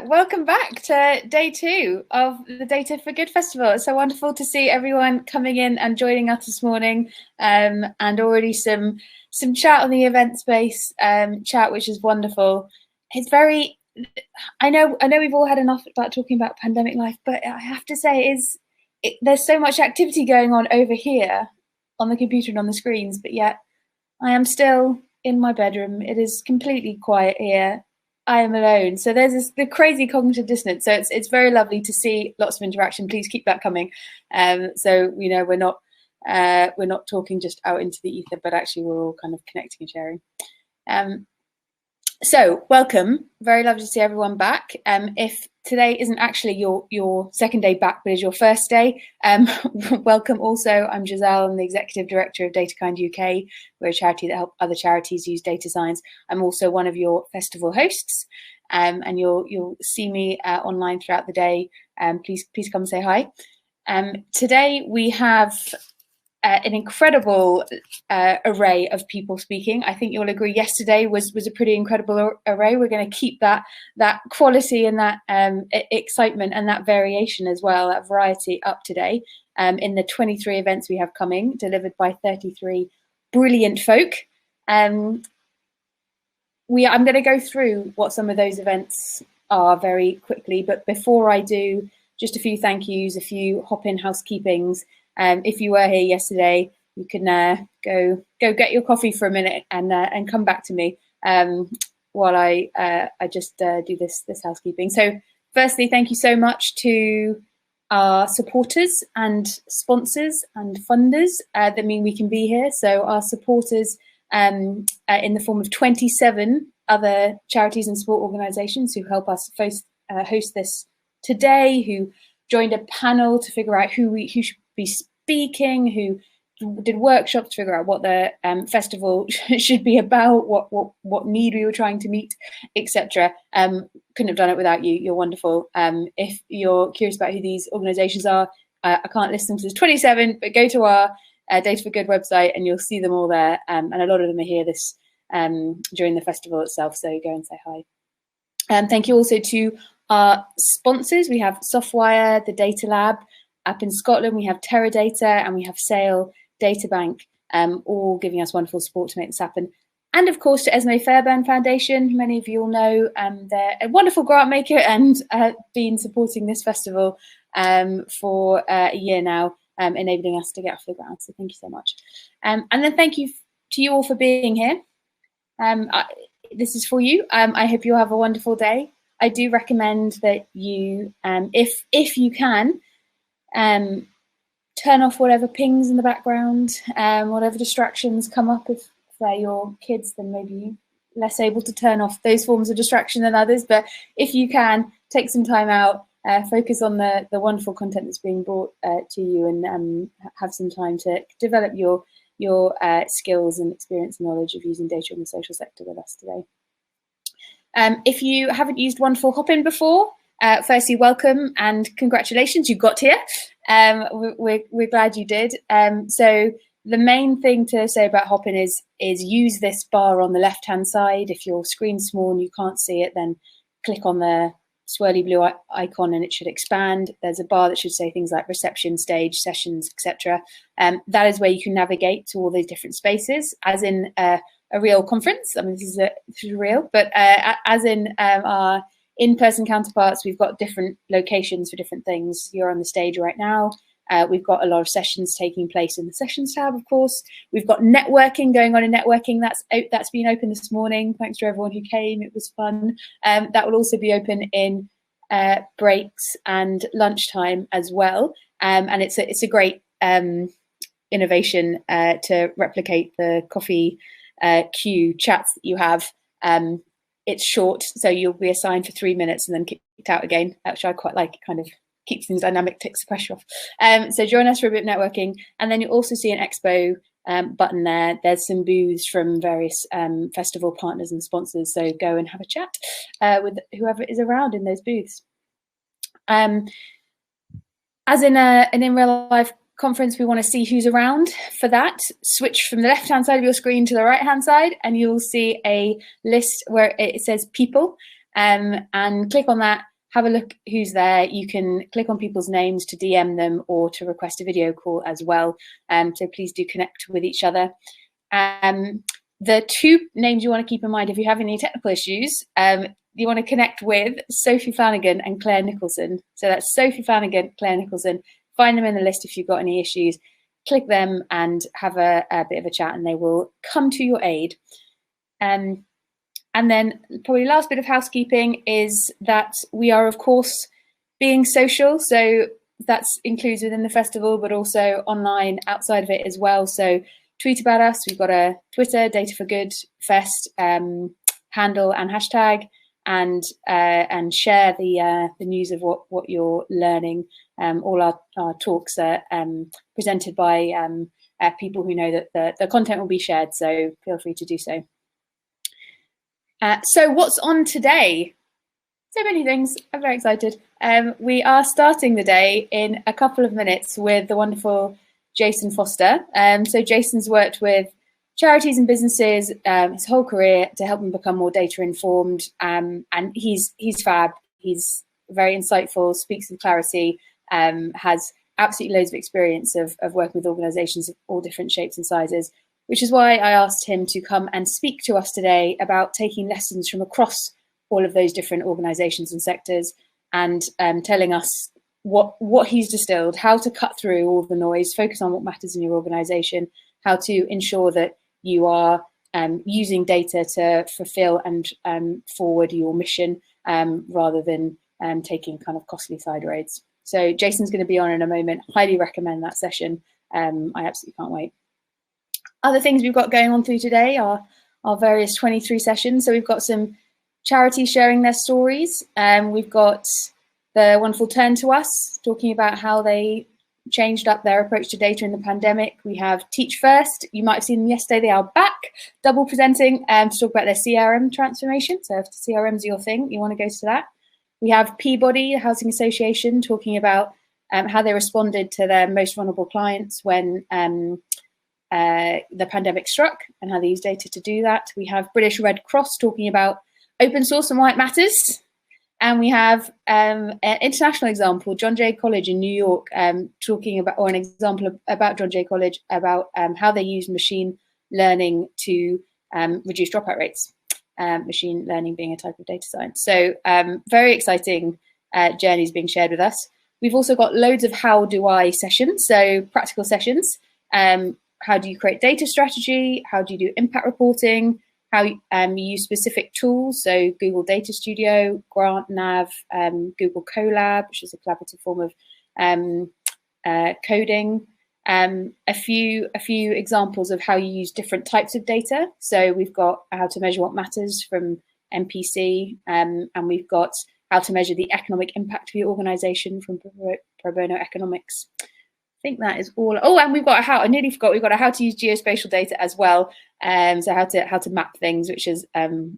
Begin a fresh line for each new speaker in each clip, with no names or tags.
welcome back to day 2 of the Data for Good Festival. It's so wonderful to see everyone coming in and joining us this morning, and already some chat on the event space chat, which is wonderful. It's very, I know we've all had enough about talking about pandemic life, but I have to say there's so much activity going on over here on the computer and on the screens, but yet I am still in my bedroom. It is completely quiet here. I am alone. So there's the crazy cognitive dissonance. So it's very lovely to see lots of interaction. Please keep that coming. So you know we're not talking just out into the ether, but actually we're all kind of connecting and sharing. So welcome. Very lovely to see everyone back. If today isn't actually your second day back, but is your first day, welcome also. I'm Giselle. I'm the Executive Director of DataKind UK. We're a charity that helps other charities use data science. I'm also one of your festival hosts, and you'll see me online throughout the day. Please come say hi. Today we have an incredible array of people speaking. I think you'll agree yesterday was a pretty incredible array. We're going to keep that quality and that excitement and that variation as well, that variety up today in the 23 events we have coming, delivered by 33 brilliant folk. I'm going to go through what some of those events are very quickly, but before I do, just a few thank yous, a few hop-in housekeepings. If you were here yesterday, you can go get your coffee for a minute and come back to me while I just do this housekeeping. So firstly, thank you so much to our supporters and sponsors and funders that mean we can be here. So our supporters in the form of 27 other charities and support organisations who help us host this today, who joined a panel to figure out who should be speaking, who did workshops to figure out what the festival should be about, what need we were trying to meet, etc. Couldn't have done it without you. You're wonderful. If you're curious about who these organisations are, I can't list them because there's 27, but go to our Data for Good website and you'll see them all there. And a lot of them are here during the festival itself, so go and say hi. Thank you also to our sponsors. We have Softwire, the Data Lab. Up in Scotland, we have Teradata and we have Sale Databank, all giving us wonderful support to make this happen. And of course, to Esme Fairbairn Foundation, many of you all know they're a wonderful grant maker and been supporting this festival for a year now, enabling us to get off the ground. So thank you so much. And then thank you to you all for being here. This is for you. I hope you'll have a wonderful day. I do recommend that you, if you can, turn off whatever pings in the background, whatever distractions come up. If they're your kids, then maybe you're less able to turn off those forms of distraction than others. But if you can, take some time out, focus on the wonderful content that's being brought to you, and have some time to develop your skills and experience and knowledge of using data in the social sector with us today. If you haven't used Wonderful Hop-In before, firstly, welcome and congratulations, you got here. We're glad you did. So the main thing to say about Hop-In is use this bar on the left-hand side. If your screen's small and you can't see it, then click on the swirly blue icon and it should expand. There's a bar that should say things like reception, stage, sessions, etc. That is where you can navigate to all these different spaces, as in a real conference. I mean, this is real, but as in our in-person counterparts, we've got different locations for different things. You're on the stage right now. We've got a lot of sessions taking place in the sessions tab, of course. We've got networking going on in networking. That's been open this morning. Thanks to everyone who came. It was fun. That will also be open in breaks and lunchtime as well. And it's a great innovation to replicate the coffee queue chats that you have. It's short, so you'll be assigned for 3 minutes and then kicked out again, which I quite like. It kind of keeps things dynamic, takes the pressure off. So join us for a bit of networking. And then you'll also see an expo button there. There's some booths from various festival partners and sponsors. So go and have a chat with whoever is around in those booths. As in an in real life conference, we want to see who's around. For that, switch from the left-hand side of your screen to the right-hand side, and you'll see a list where it says people, and click on that, have a look who's there. You can click on people's names to DM them or to request a video call as well. So please do connect with each other. The two names you want to keep in mind if you have any technical issues, you want to connect with Sophie Flanagan and Claire Nicholson. So that's Sophie Flanagan, Claire Nicholson. Find them in the list if you've got any issues. Click them and have a bit of a chat and they will come to your aid. And then probably last bit of housekeeping is that we are, of course, being social. So that's includes within the festival, but also online outside of it as well. So tweet about us. We've got a Twitter, Data4GoodFest handle and hashtag, and share the news of what you're learning. All our talks are presented by people who know that the content will be shared, so feel free to do so. So what's on today? So many things. I'm very excited. We are starting the day in a couple of minutes with the wonderful Jason Foster. So Jason's worked with charities and businesses his whole career to help them become more data informed, and he's fab. He's very insightful, speaks with clarity, has absolutely loads of experience of working with organisations of all different shapes and sizes, which is why I asked him to come and speak to us today about taking lessons from across all of those different organisations and sectors, and telling us what he's distilled, how to cut through all the noise, focus on what matters in your organisation, how to ensure that you are using data to fulfil and forward your mission rather than taking kind of costly side roads. So Jason's going to be on in a moment. Highly recommend that session. I absolutely can't wait. Other things we've got going on through today are our various 23 sessions. So we've got some charities sharing their stories. We've got the wonderful Turn to Us talking about how they changed up their approach to data in the pandemic. We have Teach First. You might have seen them yesterday. They are back, double presenting to talk about their CRM transformation. So if CRM's your thing, you want to go to that. We have Peabody, the Housing Association, talking about how they responded to their most vulnerable clients when the pandemic struck and how they use data to do that. We have British Red Cross talking about open source and why it matters. And we have an international example, John Jay College in New York, talking about, or an example about John Jay College about how they use machine learning to reduce dropout rates. Machine learning being a type of data science. So very exciting journeys being shared with us. We've also got loads of how do I sessions, so practical sessions. How do you create data strategy? How do you do impact reporting? How you use specific tools, so Google Data Studio, GrantNav, Google Colab, which is a collaborative form of coding. A few examples of how you use different types of data. So we've got how to measure what matters from MPC, and we've got how to measure the economic impact of your organisation from Pro Bono Economics. I think that is all. Oh, and we've got I nearly forgot. We've got a how to use geospatial data as well. So how to map things, which is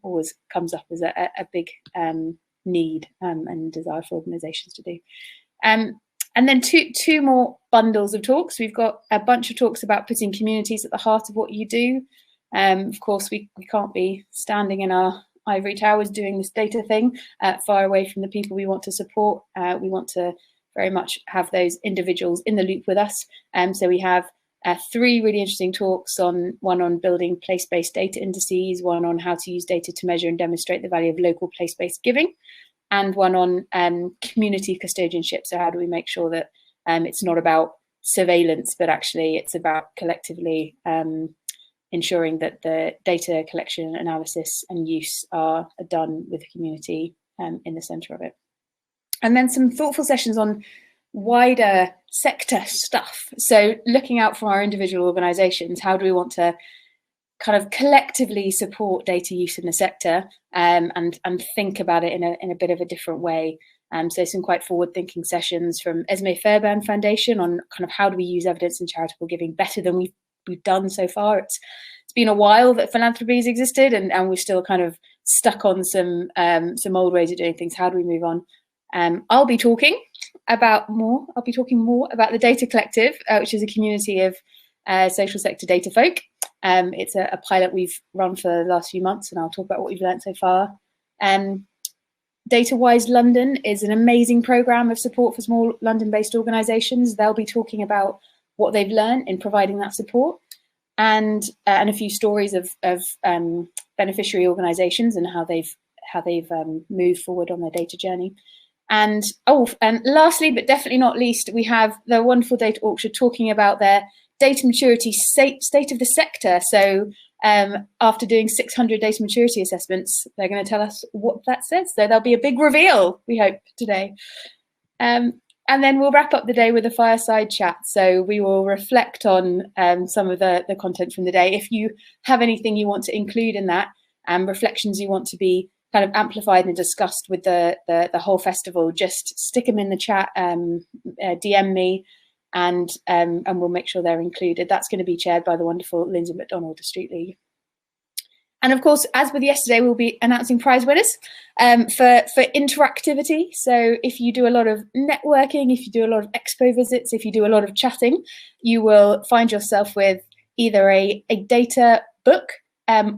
always comes up as a big need and desire for organisations to do. And then two more bundles of talks. We've got a bunch of talks about putting communities at the heart of what you do. Of course, we can't be standing in our ivory towers doing this data thing far away from the people we want to support. We want to very much have those individuals in the loop with us. So we have three really interesting talks, one on building place-based data indices, one on how to use data to measure and demonstrate the value of local place-based giving, and one on community custodianship. So how do we make sure that it's not about surveillance, but actually it's about collectively ensuring that the data collection, analysis and use are done with the community in the centre of it. And then some thoughtful sessions on wider sector stuff. So looking out from our individual organisations, how do we want to kind of collectively support data use in the sector and think about it in a bit of a different way. So some quite forward-thinking sessions from Esme Fairbairn Foundation on kind of how do we use evidence in charitable giving better than we've done so far. It's been a while that philanthropy has existed, and we're still kind of stuck on some old ways of doing things. How do we move on? I'll be talking more about the Data Collective, which is a community of social sector data folk. It's a pilot we've run for the last few months, and I'll talk about what we've learned so far. DataWise London is an amazing program of support for small London-based organisations. They'll be talking about what they've learned in providing that support, and a few stories of beneficiary organisations and how they've moved forward on their data journey. And lastly, but definitely not least, we have the wonderful Data Orchard talking about their data maturity state of the sector. So after doing 600 data maturity assessments, they're going to tell us what that says. So there'll be a big reveal, we hope, today. And then we'll wrap up the day with a fireside chat. So we will reflect on some of the content from the day. If you have anything you want to include in that, reflections you want to be kind of amplified and discussed with the whole festival, just stick them in the chat, DM me, and we'll make sure they're included. That's going to be chaired by the wonderful Lindsay McDonald of Street League. And of course, as with yesterday, we'll be announcing prize winners for interactivity. So if you do a lot of networking, if you do a lot of expo visits, if you do a lot of chatting, you will find yourself with either a data book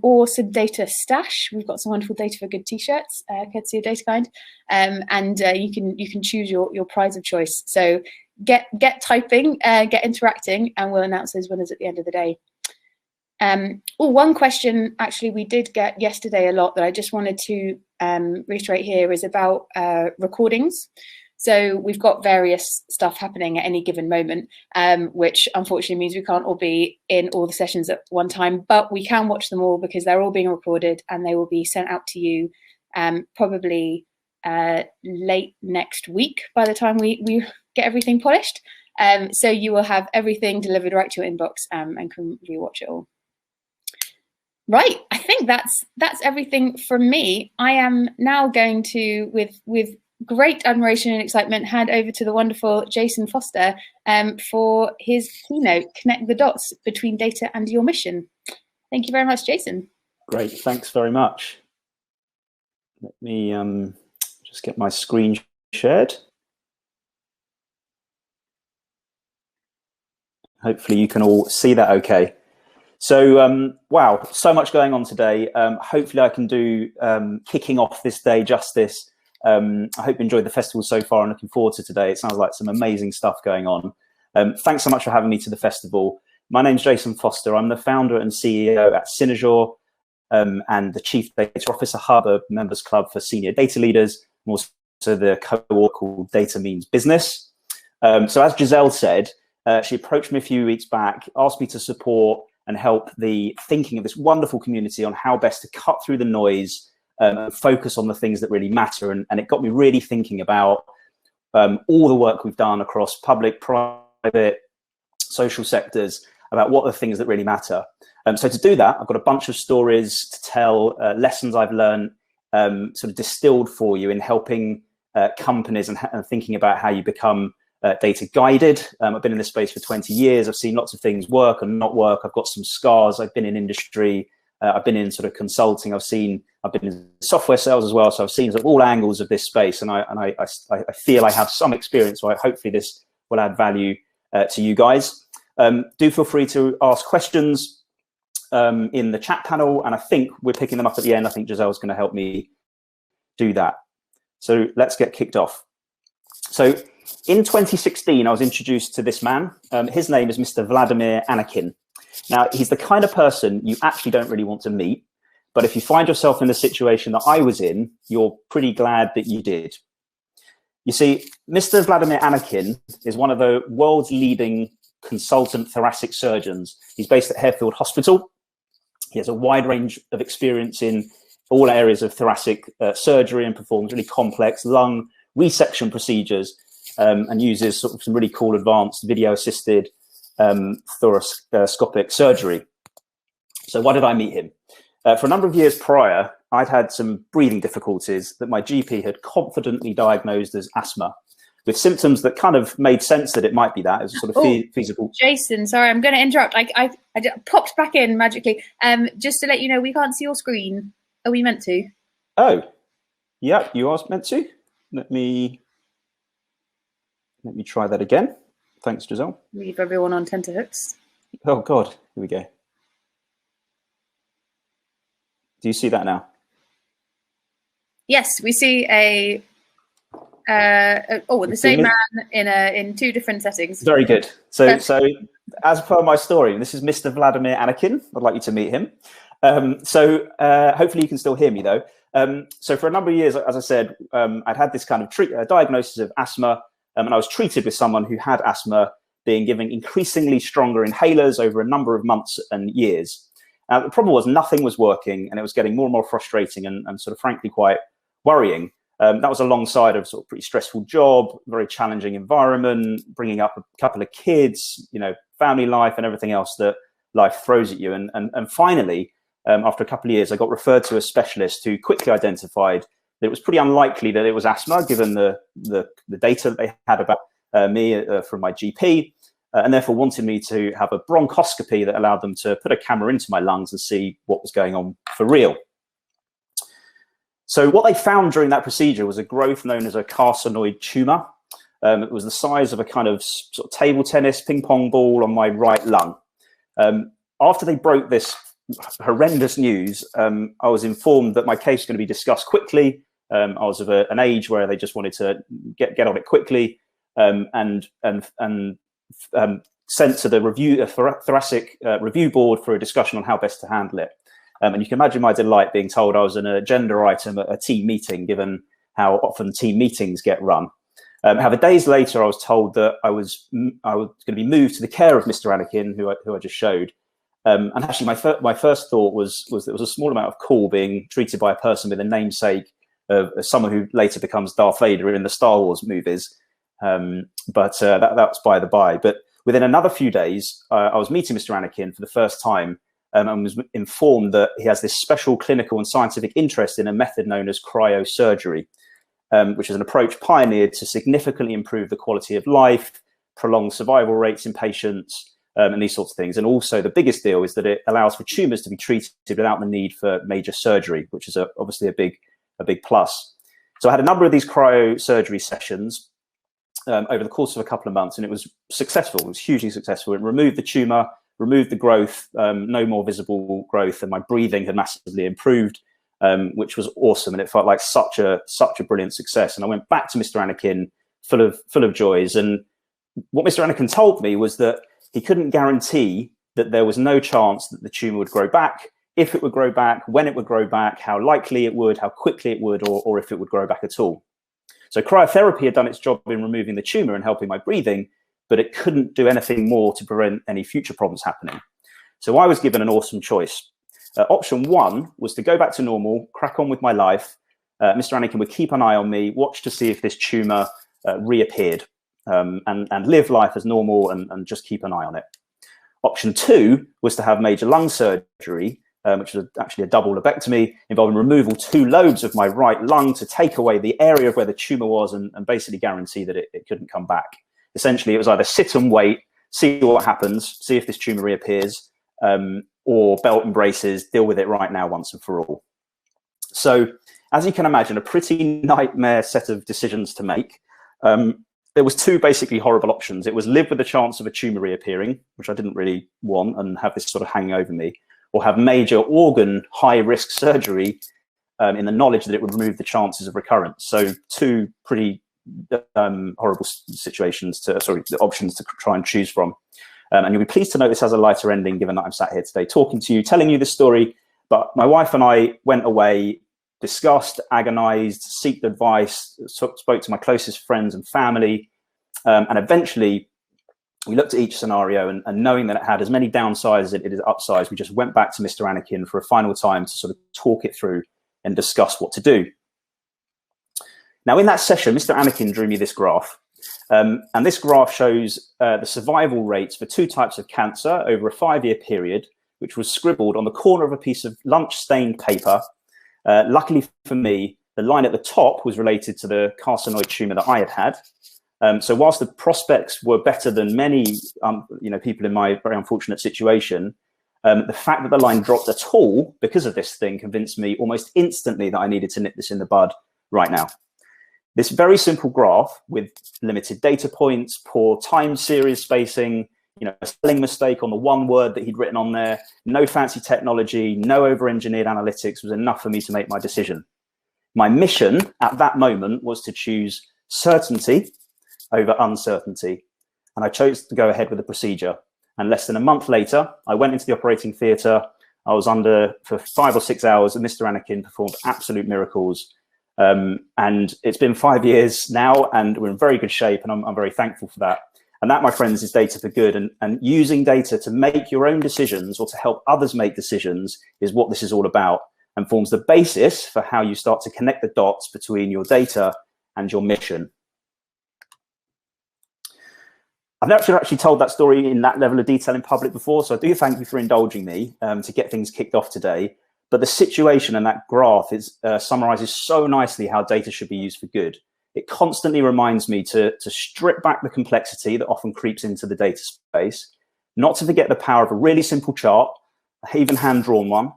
or some data stash. We've got some wonderful Data for Good t-shirts, courtesy of DataKind, and you can choose your prize of choice. So get typing, get interacting, and we'll announce those winners at the end of the day. One question actually we did get yesterday a lot that I just wanted to reiterate here is about recordings. So we've got various stuff happening at any given moment, which unfortunately means we can't all be in all the sessions at one time, but we can watch them all because they're all being recorded and they will be sent out to you probably late next week by the time we get everything polished. So you will have everything delivered right to your inbox and can rewatch it all. Right, I think that's everything from me. I am now going to, with great admiration and excitement, hand over to the wonderful Jason Foster for his keynote, Connect the Dots Between Data and Your Mission. Thank you very much, Jason.
Great, thanks very much. Let me just get my screen shared. Hopefully you can all see that okay. So, wow, so much going on today. Hopefully I can do kicking off this day justice. I hope you enjoyed the festival so far and looking forward to today. It sounds like some amazing stuff going on. Thanks so much for having me to the festival. My name's Jason Foster. I'm the founder and CEO at Synergure and the Chief Data Officer Hub, a members club for senior data leaders, and also the cohort called Data Means Business. So as Giselle said, she approached me a few weeks back, asked me to support and help the thinking of this wonderful community on how best to cut through the noise and focus on the things that really matter. And it got me really thinking about all the work we've done across public, private, social sectors, about what are the things that really matter. So to do that, I've got a bunch of stories to tell, lessons I've learned, sort of distilled for you in helping companies and thinking about how you become data guided. I've been in this space for 20 years. I've seen lots of things work and not work. I've got some scars. I've been in industry. I've been in sort of consulting. I've been in software sales as well. So I've seen sort of all angles of this space, and I feel I have some experience. So hopefully this will add value to you guys. Do feel free to ask questions in the chat panel, and I think we're picking them up at the end. I think Giselle's going to help me do that. So let's get kicked off. So in 2016, I was introduced to this man. His name is Mr. Vladimir Anakin. Now, he's the kind of person you actually don't really want to meet, but if you find yourself in the situation that I was in, you're pretty glad that you did. You see, Mr. Vladimir Anakin is one of the world's leading consultant thoracic surgeons. He's based at Harefield Hospital. He has a wide range of experience in all areas of thoracic surgery and performs really complex lung resection procedures and uses sort of some really cool advanced video-assisted thoracoscopic surgery. So why did I meet him? For a number of years prior, I'd had some breathing difficulties that my GP had confidently diagnosed as asthma, with symptoms that kind of made sense that it might be that. It was sort of feasible.
Jason, sorry, I'm going to interrupt. I just popped back in magically. Just to let you know, we can't see your screen. Are we meant to?
Oh, yeah, you are meant to. Let me try that again. Thanks, Giselle.
Leave everyone on tenterhooks.
Oh God, here we go. Do you see that now?
Yes, we see the same man in two different settings.
Very good. So as per my story, this is Mr. Vladimir Anakin. I'd like you to meet him. Hopefully you can still hear me though. So for a number of years, as I said, I'd had this kind of diagnosis of asthma, and I was treated with someone who had asthma, being given increasingly stronger inhalers over a number of months and years. The problem was nothing was working, and it was getting more and more frustrating and sort of frankly quite worrying. That was alongside of sort of pretty stressful job, very challenging environment, bringing up a couple of kids, family life and everything else that life throws at you. And finally, after a couple of years, I got referred to a specialist who quickly identified that it was pretty unlikely that it was asthma, given the data that they had about me from my GP, and therefore wanted me to have a bronchoscopy that allowed them to put a camera into my lungs and see what was going on for real. So what they found during that procedure was a growth known as a carcinoid tumor. It was the size of a kind of sort of table tennis ping pong ball on my right lung. After they broke this horrendous news, I was informed that my case was going to be discussed quickly. I was of an age where they just wanted to get on it quickly, and sent to the thoracic review board for a discussion on how best to handle it. And you can imagine my delight being told I was an agenda item at a team meeting, given how often team meetings get run. However, days later, I was told that I was going to be moved to the care of Mr. Anakin, who I just showed. And actually, my first thought was that there was a small amount of cool being treated by a person with a namesake of someone who later becomes Darth Vader in the Star Wars movies. But that's by the by. But within another few days, I was meeting Mr. Anakin for the first time, and was informed that he has this special clinical and scientific interest in a method known as cryosurgery, which is an approach pioneered to significantly improve the quality of life, prolong survival rates in patients, and these sorts of things. And also the biggest deal is that it allows for tumors to be treated without the need for major surgery, which is obviously a big plus. So I had a number of these cryosurgery sessions over the course of a couple of months, and it was successful. It was hugely successful. It removed the tumor, removed the growth, no more visible growth, and my breathing had massively improved, which was awesome. And it felt like such a brilliant success. And I went back to Mr. Anakin full of joys. And what Mr. Anakin told me was that he couldn't guarantee that there was no chance that the tumor would grow back, if it would grow back, when it would grow back, how likely it would, how quickly it would, or if it would grow back at all. So cryotherapy had done its job in removing the tumor and helping my breathing, but it couldn't do anything more to prevent any future problems happening. So I was given an awesome choice. Option one was to go back to normal, crack on with my life. Mr. Anakin would keep an eye on me, watch to see if this tumor reappeared, and live life as normal and just keep an eye on it. Option two was to have major lung surgery, which was actually a double lobectomy involving removal 2 lobes of my right lung to take away the area of where the tumor was and basically guarantee that it couldn't come back. Essentially, it was either sit and wait, see what happens, see if this tumor reappears, or belt and braces, deal with it right now once and for all. So as you can imagine, a pretty nightmare set of decisions to make. There was 2 basically horrible options. It was live with the chance of a tumor reappearing, which I didn't really want and have this sort of hanging over me, or have major organ high-risk surgery in the knowledge that it would remove the chances of recurrence. So 2 pretty horrible options to try and choose from. And you'll be pleased to know this has a lighter ending, given that I'm sat here today talking to you, telling you this story. But my wife and I went away, discussed, agonized, sought advice, spoke to my closest friends and family, and eventually we looked at each scenario, and knowing that it had as many downsides as it is upsides, we just went back to Mr. Anakin for a final time to sort of talk it through and discuss what to do. Now, in that session, Mr. Anakin drew me this graph. And this graph shows the survival rates for 2 types of cancer over a 5-year period, which was scribbled on the corner of a piece of lunch-stained paper. Luckily for me, the line at the top was related to the carcinoid tumor that I had had. So whilst the prospects were better than many people in my very unfortunate situation, the fact that the line dropped at all because of this thing convinced me almost instantly that I needed to nip this in the bud right now. This very simple graph with limited data points, poor time series spacing, a spelling mistake on the one word that he'd written on there, no fancy technology, no over-engineered analytics was enough for me to make my decision. My mission at that moment was to choose certainty over uncertainty. And I chose to go ahead with the procedure. And less than a month later, I went into the operating theatre. I was under for 5 or 6 hours, and Mr. Anakin performed absolute miracles. And it's been 5 years now, and we're in very good shape, and I'm very thankful for that. And that, my friends, is data for good. And using data to make your own decisions or to help others make decisions is what this is all about, and forms the basis for how you start to connect the dots between your data and your mission. I've never actually told that story in that level of detail in public before, so I do thank you for indulging me to get things kicked off today. But the situation and that graph summarizes so nicely how data should be used for good. It constantly reminds me to strip back the complexity that often creeps into the data space, not to forget the power of a really simple chart, even hand-drawn one,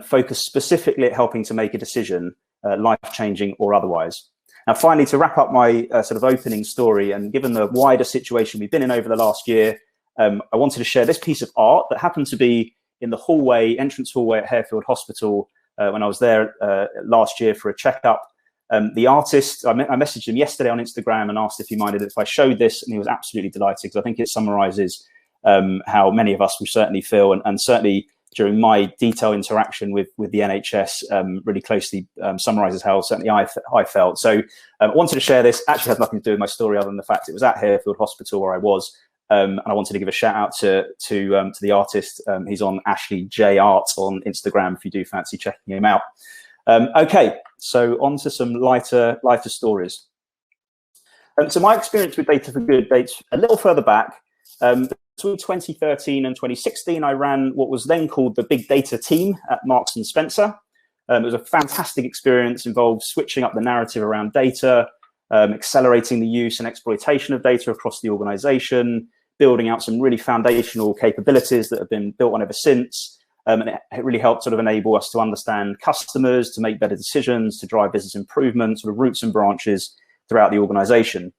focused specifically at helping to make a decision, life-changing or otherwise. Now, finally, to wrap up my sort of opening story, and given the wider situation we've been in over the last year, I wanted to share this piece of art that happened to be in the hallway, entrance hallway at Harefield Hospital when I was there last year for a checkup. The artist, I messaged him yesterday on Instagram and asked if he minded if I showed this, and he was absolutely delighted, because I think it summarizes how many of us will certainly feel, and certainly during my detailed interaction with the NHS, really closely summarizes how certainly I felt. So I wanted to share this. Actually has nothing to do with my story other than the fact it was at Harefield Hospital where I was. And I wanted to give a shout out to the artist. He's on Ashley J Art on Instagram if you do fancy checking him out. Okay, so on to some lighter stories. So my experience with Data for Good dates a little further back. Between 2013 and 2016, I ran what was then called the Big Data team at Marks and Spencer. It was a fantastic experience, involved switching up the narrative around data, accelerating the use and exploitation of data across the organization, building out some really foundational capabilities that have been built on ever since. And it really helped sort of enable us to understand customers, to make better decisions, to drive business improvement, sort of roots and branches throughout the organization.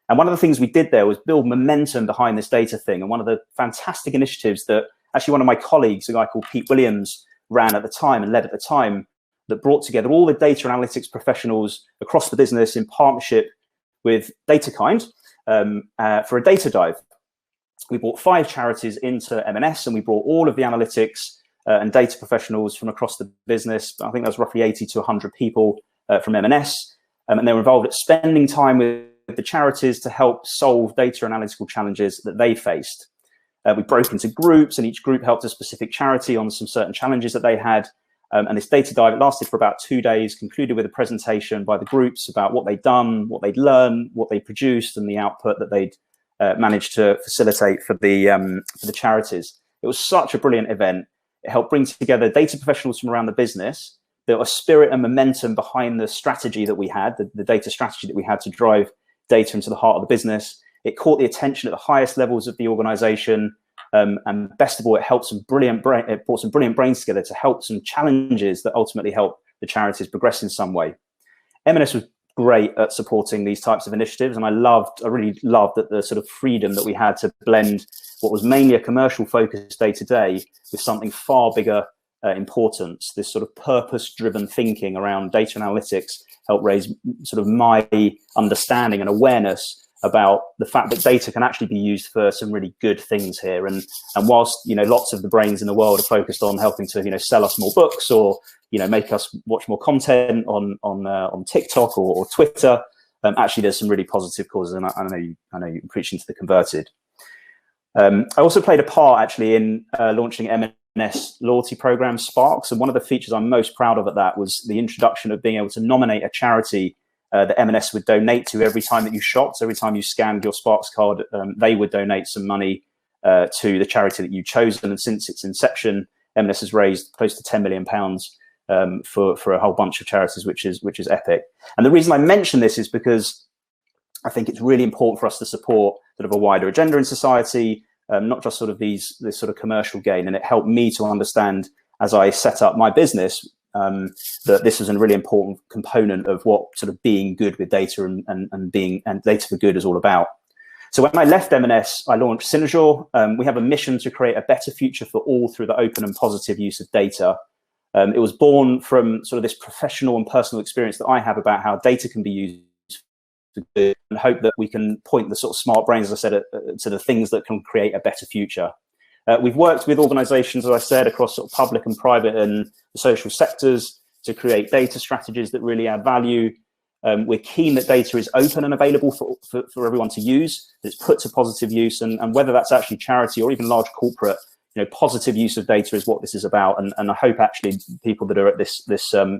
And one of the things we did there was build momentum behind this data thing. And one of the fantastic initiatives that actually one of my colleagues, a guy called Pete Williams, ran at the time and led at the time, that brought together all the data analytics professionals across the business in partnership with DataKind for a data dive. We brought 5 charities into M&S, and we brought all of the analytics and data professionals from across the business. I think that was roughly 80 to 100 people from M&S. And they were involved at spending time with the charities to help solve data analytical challenges that they faced. We broke into groups, and each group helped a specific charity on some certain challenges that they had. And this data dive, it lasted for about 2 days, concluded with a presentation by the groups about what they'd done, what they'd learned, what they produced, and the output that they'd managed to facilitate for the charities. It was such a brilliant event. It helped bring together data professionals from around the business. There was spirit and momentum behind the strategy that we had, the data strategy that we had to drive data into the heart of the business. It caught the attention at the highest levels of the organization. And best of all, it brought some brilliant brains together to help some challenges that ultimately help the charities progress in some way. M&S was great at supporting these types of initiatives, and I really loved that the sort of freedom that we had to blend what was mainly a commercial focus day to day with something far bigger importance. This sort of purpose-driven thinking around data analytics helped raise sort of my understanding and awareness about the fact that data can actually be used for some really good things here. And whilst, lots of the brains in the world are focused on helping to, sell us more books or, make us watch more content on TikTok or Twitter, actually there's some really positive causes. And I know you're preaching to the converted. I also played a part actually in launching M&S loyalty program Sparks. And one of the features I'm most proud of at that was the introduction of being able to nominate a charity that M&S would donate to every time that you shopped. So every time you scanned your Sparks card, they would donate some money to the charity that you'd chosen. And since its inception, M&S has raised close to £10 million for a whole bunch of charities, which is epic. And the reason I mention this is because I think it's really important for us to support sort of a wider agenda in society, not just sort of this sort of commercial gain. And it helped me to understand as I set up my business that this was a really important component of what sort of being good with data and data for good is all about. So when I left M&S, I launched Synergure. We have a mission to create a better future for all through the open and positive use of data. It was born from sort of this professional and personal experience that I have about how data can be used for good, and hope that we can point the sort of smart brains, as I said, to the things that can create a better future. We've worked with organizations, as I said, across sort of public and private and the social sectors to create data strategies that really add value. We're keen that data is open and available for everyone to use, that it's put to positive use, and whether that's actually charity or even large corporate, positive use of data is what this is about. And I hope actually people that are at this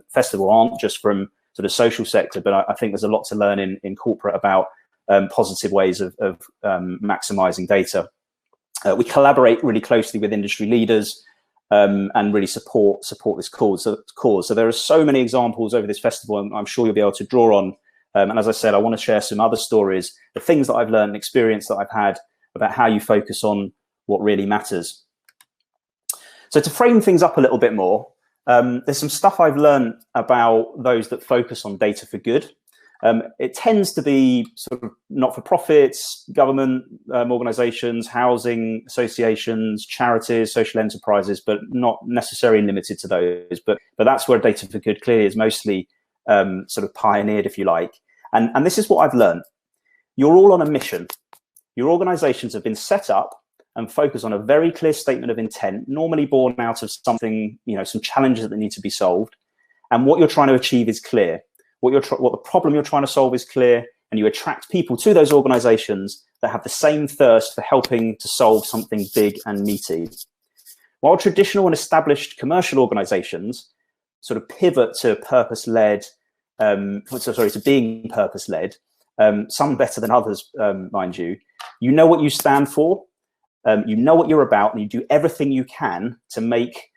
festival aren't just from sort of social sector, but I think there's a lot to learn in corporate about positive ways of maximizing data. We collaborate really closely with industry leaders and really support this cause. So there are so many examples over this festival, and I'm sure you'll be able to draw on. And as I said, I want to share some other stories, the things that I've learned, experience that I've had about how you focus on what really matters. So to frame things up a little bit more, there's some stuff I've learned about those that focus on data for good. It tends to be sort of not-for-profits, government organizations, housing associations, charities, social enterprises, but not necessarily limited to those. But that's where Data for Good clearly is mostly sort of pioneered, if you like. And this is what I've learned. You're all on a mission. Your organizations have been set up and focus on a very clear statement of intent, normally born out of something, some challenges that need to be solved. And what you're trying to achieve is clear. What the problem you're trying to solve is clear, and you attract people to those organizations that have the same thirst for helping to solve something big and meaty. While traditional and established commercial organizations sort of pivot to purpose-led, to being purpose-led, some better than others, mind you, you know what you stand for, you know what you're about, and you do everything you can to make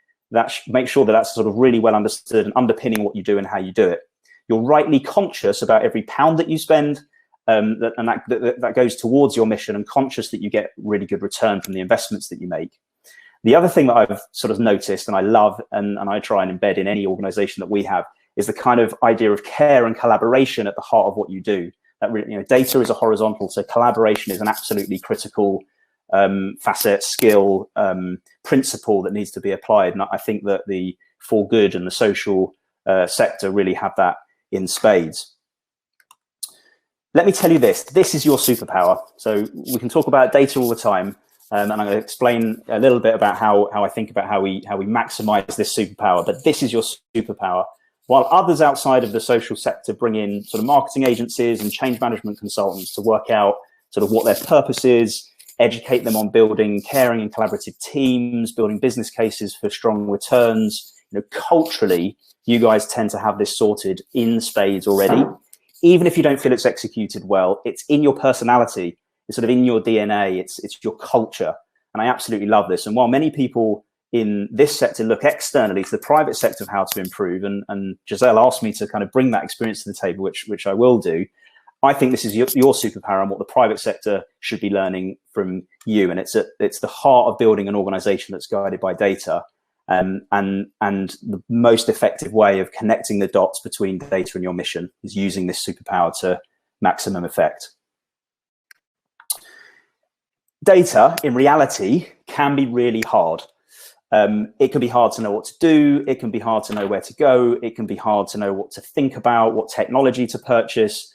sure that that's sort of really well understood and underpinning what you do and how you do it. You're rightly conscious about every pound that you spend, and that goes towards your mission, and conscious that you get really good return from the investments that you make. The other thing that I've sort of noticed and I love and I try and embed in any organization that we have is the kind of idea of care and collaboration at the heart of what you do. That really, data is a horizontal, so collaboration is an absolutely critical facet, skill, principle that needs to be applied. And I think that the for good and the social sector really have that in spades. Let me tell you this is your superpower. So we can talk about data all the time, and I'm going to explain a little bit about how I think about how we maximize this superpower, but this is your superpower. While others outside of the social sector bring in sort of marketing agencies and change management consultants to work out sort of what their purpose is, educate them on building caring and collaborative teams, building business cases for strong returns, culturally, you guys tend to have this sorted in spades already. Even if you don't feel it's executed well, it's in your personality, it's sort of in your DNA, it's your culture. And I absolutely love this. And while many people in this sector look externally to the private sector of how to improve, and Giselle asked me to kind of bring that experience to the table, which I will do, I think this is your superpower and what the private sector should be learning from you. And it's the heart of building an organization that's guided by data. And the most effective way of connecting the dots between data and your mission is using this superpower to maximum effect. Data, in reality, can be really hard. It can be hard to know what to do. It can be hard to know where to go. It can be hard to know what to think about, what technology to purchase,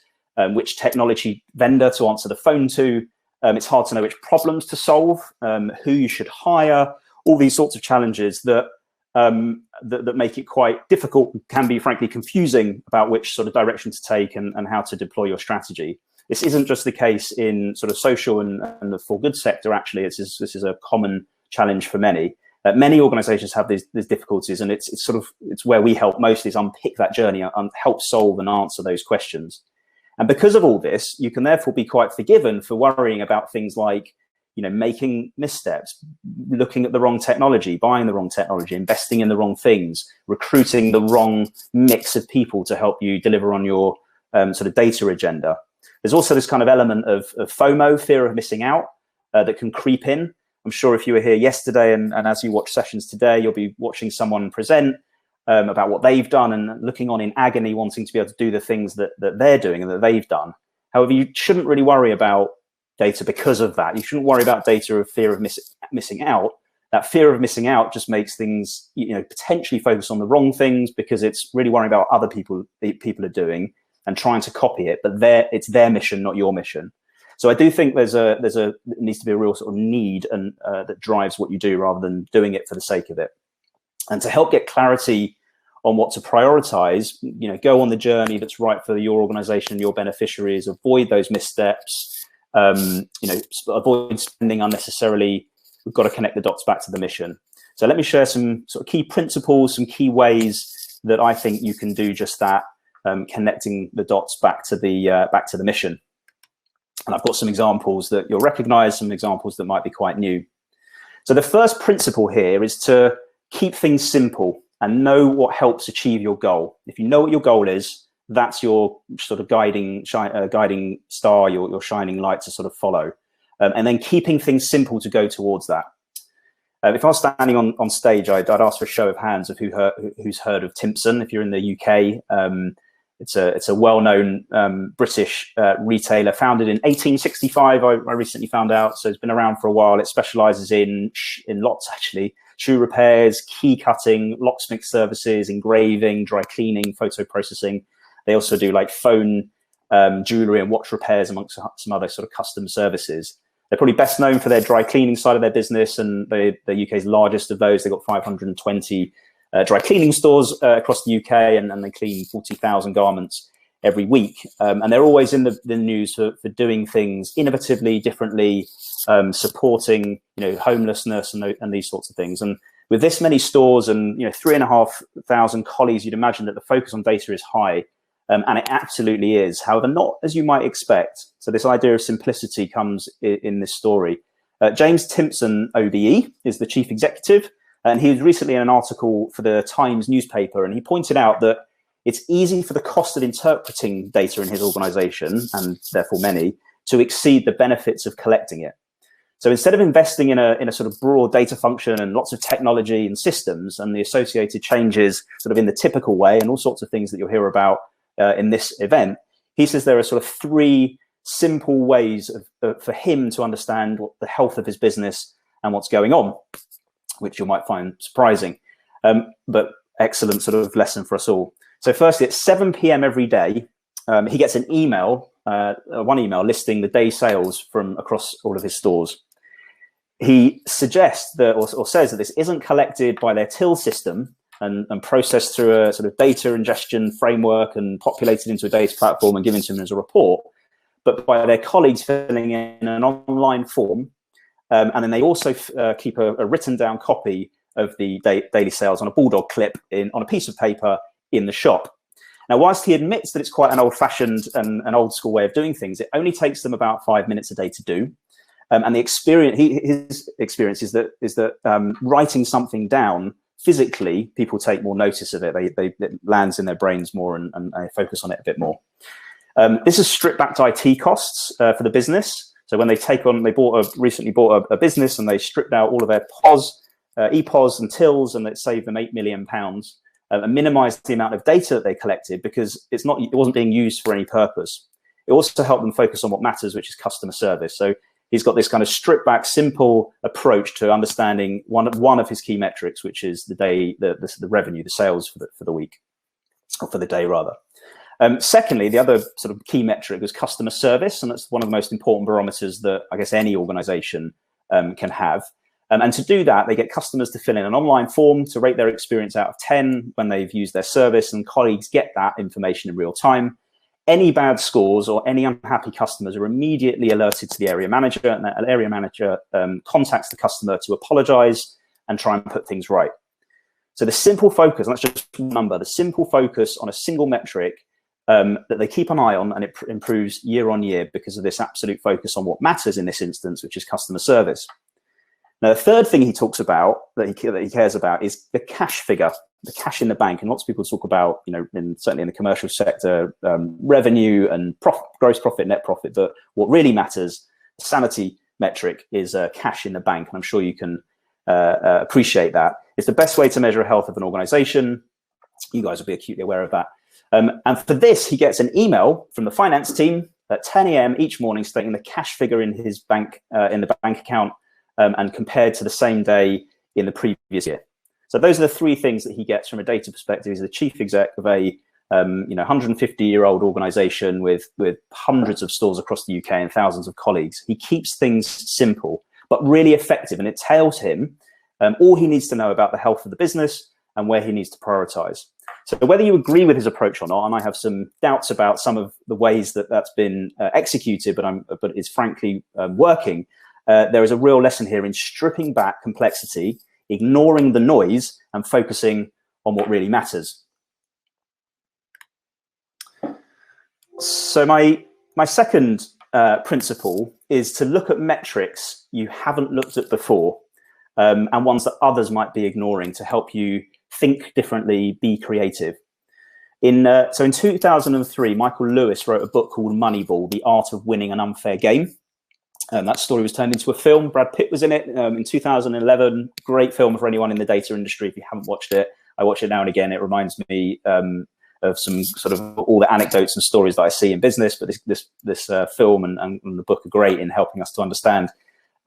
which technology vendor to answer the phone to. It's hard to know which problems to solve, who you should hire, all these sorts of challenges that make it quite difficult, can be frankly confusing about which sort of direction to take and how to deploy your strategy. This isn't just the case in sort of social and the for good sector. Actually, this is a common challenge for many. Many organizations have these difficulties, and it's where we help most is unpick that journey and help solve and answer those questions. And because of all this, you can therefore be quite forgiven for worrying about things like, making missteps, looking at the wrong technology, buying the wrong technology, investing in the wrong things, recruiting the wrong mix of people to help you deliver on your sort of data agenda. There's also this kind of element of FOMO, fear of missing out, that can creep in. I'm sure if you were here yesterday and as you watch sessions today, you'll be watching someone present about what they've done and looking on in agony, wanting to be able to do the things that they're doing and that they've done. However, you shouldn't really worry about data because of that. You shouldn't worry about data of fear of missing out, that fear of missing out just makes things, potentially focus on the wrong things, because it's really worrying about what other people are doing and trying to copy it, but it's their mission, not your mission. So I do think there needs to be a real sort of need and that drives what you do, rather than doing it for the sake of it. And to help get clarity on what to prioritize, go on the journey that's right for your organization and your beneficiaries, avoid those missteps, avoid spending unnecessarily. We've got to connect the dots back to the mission. So let me share some sort of key principles, some key ways that I think you can do just that, connecting the dots back to the mission. And I've got some examples that you'll recognize, some examples that might be quite new. So the first principle here is to keep things simple and know what helps achieve your goal. If you know what your goal is, that's your sort of guiding star, your shining light to sort of follow. And then keeping things simple to go towards that. If I was standing on stage, I'd ask for a show of hands of who's heard of Timpson. If you're in the UK, it's a well-known British retailer, founded in 1865. I recently found out, so it's been around for a while. It specialises in lots, actually: shoe repairs, key cutting, locksmith services, engraving, dry cleaning, photo processing. They also do like phone, jewellery and watch repairs, amongst some other sort of custom services. They're probably best known for their dry cleaning side of their business, and they're the UK's largest of those. They've got 520 dry cleaning stores across the UK, and they clean 40,000 garments every week. And they're always in the news for doing things innovatively, differently, supporting homelessness and these sorts of things. And with this many stores and 3,500 colleagues, you'd imagine that the focus on data is high. And it absolutely is. However, not as you might expect. So this idea of simplicity comes in this story. James Timpson, OBE, is the chief executive. And he was recently in an article for the Times newspaper, and he pointed out that it's easy for the cost of interpreting data in his organization, and therefore many, to exceed the benefits of collecting it. So instead of investing in a sort of broad data function and lots of technology and systems and the associated changes sort of in the typical way and all sorts of things that you'll hear about in this event, he says there are sort of 3 simple ways for him to understand what the health of his business and what's going on, which you might find surprising, but excellent sort of lesson for us all. So firstly, at 7 p.m. every day, he gets an email, one email listing the day sales from across all of his stores. He suggests that, or says that this isn't collected by their till system and processed through a sort of data ingestion framework and populated into a data platform and given to them as a report, but by their colleagues filling in an online form. And then they also keep a written down copy of the daily sales on a bulldog clip on a piece of paper in the shop. Now, whilst he admits that it's quite an old-fashioned and an old-school way of doing things, it only takes them about 5 minutes a day to do. And the experience, his experience is that writing something down physically, people take more notice of it. It lands in their brains more and they focus on it a bit more. This has stripped back to IT costs for the business. So when they recently bought a business, and they stripped out all of their POS, EPOS and tills, and it saved them £8 million. And minimised the amount of data that they collected, because it wasn't being used for any purpose. It also helped them focus on what matters, which is customer service. So he's got this kind of stripped back, simple approach to understanding one of his key metrics, which is the revenue, the sales for the week, or for the day rather. Secondly, the other sort of key metric was customer service, and that's one of the most important barometers that I guess any organisation can have. And to do that, they get customers to fill in an online form to rate their experience out of 10 when they've used their service, and colleagues get that information in real time. Any bad scores or any unhappy customers are immediately alerted to the area manager, and that area manager contacts the customer to apologise and try and put things right. So the simple focus, and that's just one number, the simple focus on a single metric that they keep an eye on, and it improves year on year because of this absolute focus on what matters in this instance, which is customer service. Now, the third thing he talks about, that he cares about, is the cash figure, the cash in the bank. And lots of people talk about, certainly in the commercial sector, revenue and gross profit, net profit. But what really matters, the sanity metric, is cash in the bank. And I'm sure you can appreciate that. It's the best way to measure the health of an organization. You guys will be acutely aware of that. And for this, he gets an email from the finance team at 10 a.m. each morning stating the cash figure in his bank, in the bank account, and compared to the same day in the previous year. So those are the three things that he gets from a data perspective. He's the chief exec of a 150-year-old organization with hundreds of stores across the UK and thousands of colleagues. He keeps things simple, but really effective. And it tells him all he needs to know about the health of the business and where he needs to prioritize. So whether you agree with his approach or not, and I have some doubts about some of the ways that that's been executed, but it's frankly working, there is a real lesson here in stripping back complexity, ignoring the noise, and focusing on what really matters. So my second principle is to look at metrics you haven't looked at before, and ones that others might be ignoring, to help you think differently, be creative. So in 2003, Michael Lewis wrote a book called Moneyball, The Art of Winning an Unfair Game. That story was turned into a film. Brad Pitt was in it in 2011. Great film for anyone in the data industry. If you haven't watched it, I watch it now and again. It reminds me of some sort of all the anecdotes and stories that I see in business. But this film and the book are great in helping us to understand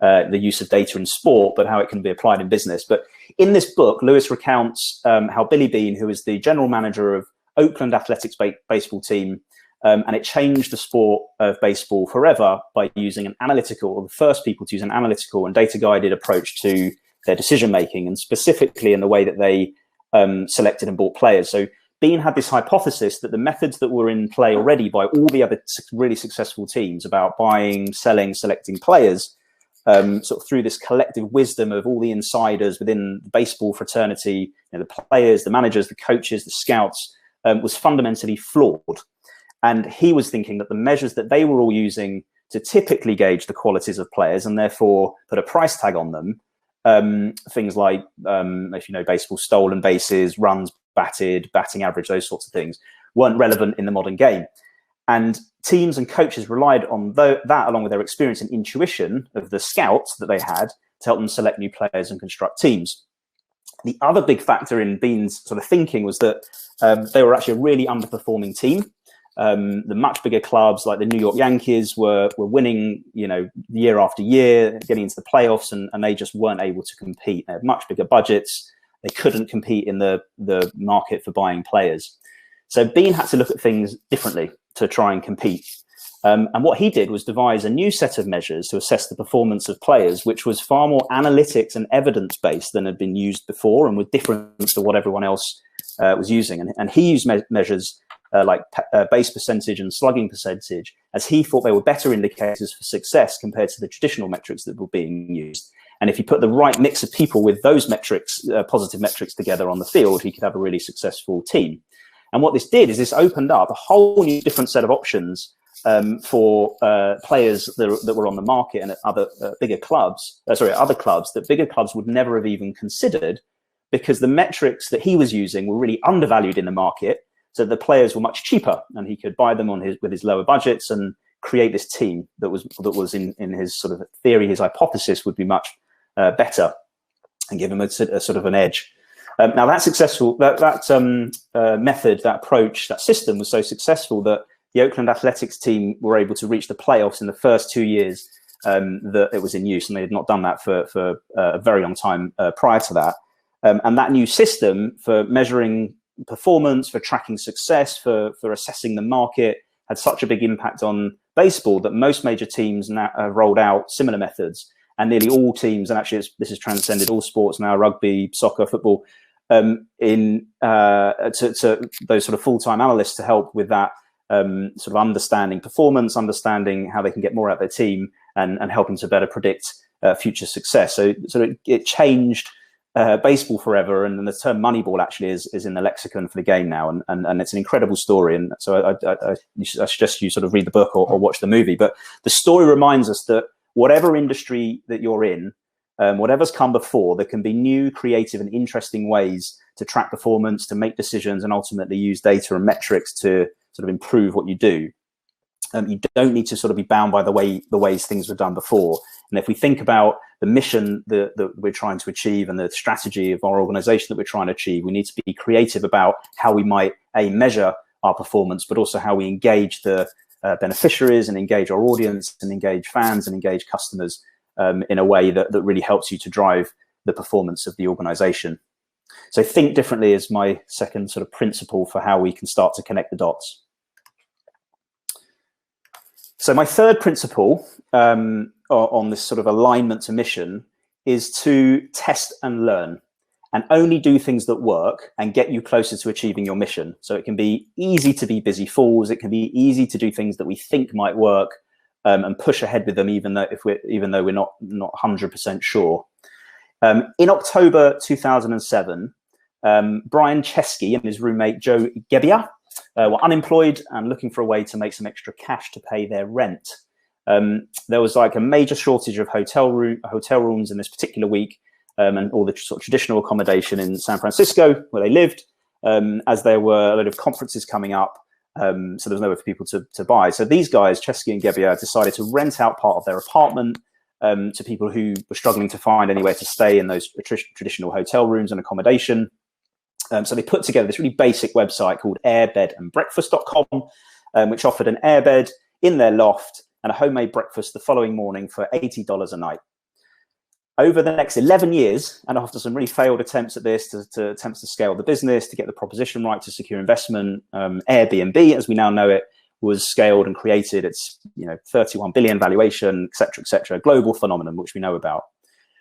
the use of data in sport, but how it can be applied in business. But in this book, Lewis recounts how Billy Beane, who is the general manager of Oakland Athletics baseball team, and it changed the sport of baseball forever by using an analytical, or the first people to use an analytical and data-guided approach to their decision-making, and specifically in the way that they selected and bought players. So Beane had this hypothesis that the methods that were in play already by all the other really successful teams about buying, selling, selecting players, sort of through this collective wisdom of all the insiders within the baseball fraternity, the players, the managers, the coaches, the scouts, was fundamentally flawed. And he was thinking that the measures that they were all using to typically gauge the qualities of players and therefore put a price tag on them, things like, if you know baseball, stolen bases, runs batted, batting average, those sorts of things, weren't relevant in the modern game. And teams and coaches relied on that, along with their experience and intuition of the scouts that they had, to help them select new players and construct teams. The other big factor in Beane's sort of thinking was that they were actually a really underperforming team. The much bigger clubs like the New York Yankees were winning, year after year, getting into the playoffs, and they just weren't able to compete. They had much bigger budgets. They couldn't compete in the market for buying players. So Beane had to look at things differently to try and compete. And what he did was devise a new set of measures to assess the performance of players, which was far more analytics and evidence-based than had been used before, and was different to what everyone else was using. And he used measures like base percentage and slugging percentage, as he thought they were better indicators for success compared to the traditional metrics that were being used. And if you put the right mix of people with those metrics, positive metrics together on the field, he could have a really successful team. And what this did is this opened up a whole new different set of options for players that were on the market and at other other clubs that bigger clubs would never have even considered, because the metrics that he was using were really undervalued in the market. So the players were much cheaper, and he could buy them with his lower budgets and create this team that was in his sort of theory, his hypothesis would be much better and give him a sort of an edge. Now that method, that approach, that system was so successful that the Oakland Athletics team were able to reach the playoffs in the first 2 years that it was in use, and they had not done that for a very long time prior to that. And that new system for measuring performance, for tracking success, for assessing the market, had such a big impact on baseball that most major teams now have rolled out similar methods, and nearly all teams, and actually this has transcended all sports now, rugby, soccer, football, to those sort of full-time analysts to help with that sort of understanding performance, understanding how they can get more out of their team, and helping to better predict future success. So it changed baseball forever, and the term Moneyball actually is in the lexicon for the game now, and it's an incredible story. And so I suggest you sort of read the book or watch the movie. But the story reminds us that whatever industry that you're in, whatever's come before, there can be new, creative, and interesting ways to track performance, to make decisions, and ultimately use data and metrics to sort of improve what you do. You don't need to sort of be bound by the ways things were done before. And if we think about the mission that we're trying to achieve and the strategy of our organization that we're trying to achieve, we need to be creative about how we might measure our performance, but also how we engage the beneficiaries and engage our audience and engage fans and engage customers in a way that really helps you to drive the performance of the organization. So think differently is my second sort of principle for how we can start to connect the dots. So my third principle on this sort of alignment to mission is to test and learn, and only do things that work and get you closer to achieving your mission. So it can be easy to be busy fools. It can be easy to do things that we think might work and push ahead with them, even though we're not 100% sure. In October 2007, Brian Chesky and his roommate Joe Gebbia were unemployed and looking for a way to make some extra cash to pay their rent. There was like a major shortage of hotel rooms in this particular week, and all the sort of traditional accommodation in San Francisco where they lived, as there were a lot of conferences coming up. So there was nowhere for people to buy. So these guys, Chesky and Gebbia, decided to rent out part of their apartment to people who were struggling to find anywhere to stay in those traditional hotel rooms and accommodation. So they put together this really basic website called airbedandbreakfast.com, which offered an airbed in their loft and a homemade breakfast the following morning for $80 a night. Over the next 11 years, and after some really failed attempts at this, to attempts to scale the business, to get the proposition right, to secure investment, Airbnb, as we now know it, was scaled and created. It's 31 billion valuation, et cetera, global phenomenon, which we know about.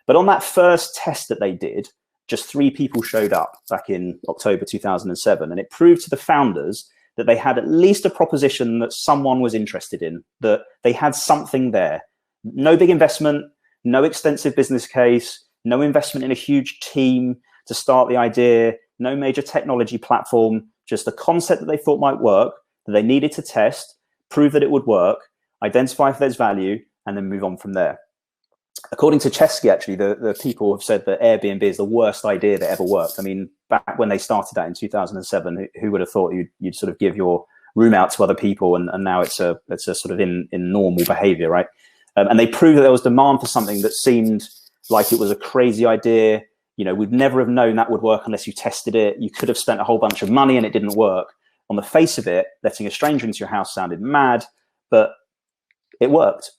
But on that first test that they did, just 3 people showed up back in October 2007, and it proved to the founders that they had at least a proposition that someone was interested in, that they had something there. No big investment, no extensive business case, no investment in a huge team to start the idea, no major technology platform, just a concept that they thought might work, that they needed to test, prove that it would work, identify if there's value, and then move on from there. According to Chesky, actually, the people have said that Airbnb is the worst idea that ever worked. I mean, back when they started that in 2007, who would have thought you'd sort of give your room out to other people, and now it's a sort of in normal behavior, right? And they proved that there was demand for something that seemed like it was a crazy idea. We'd never have known that would work unless you tested it. You could have spent a whole bunch of money and it didn't work. On the face of it, letting a stranger into your house sounded mad, but it worked.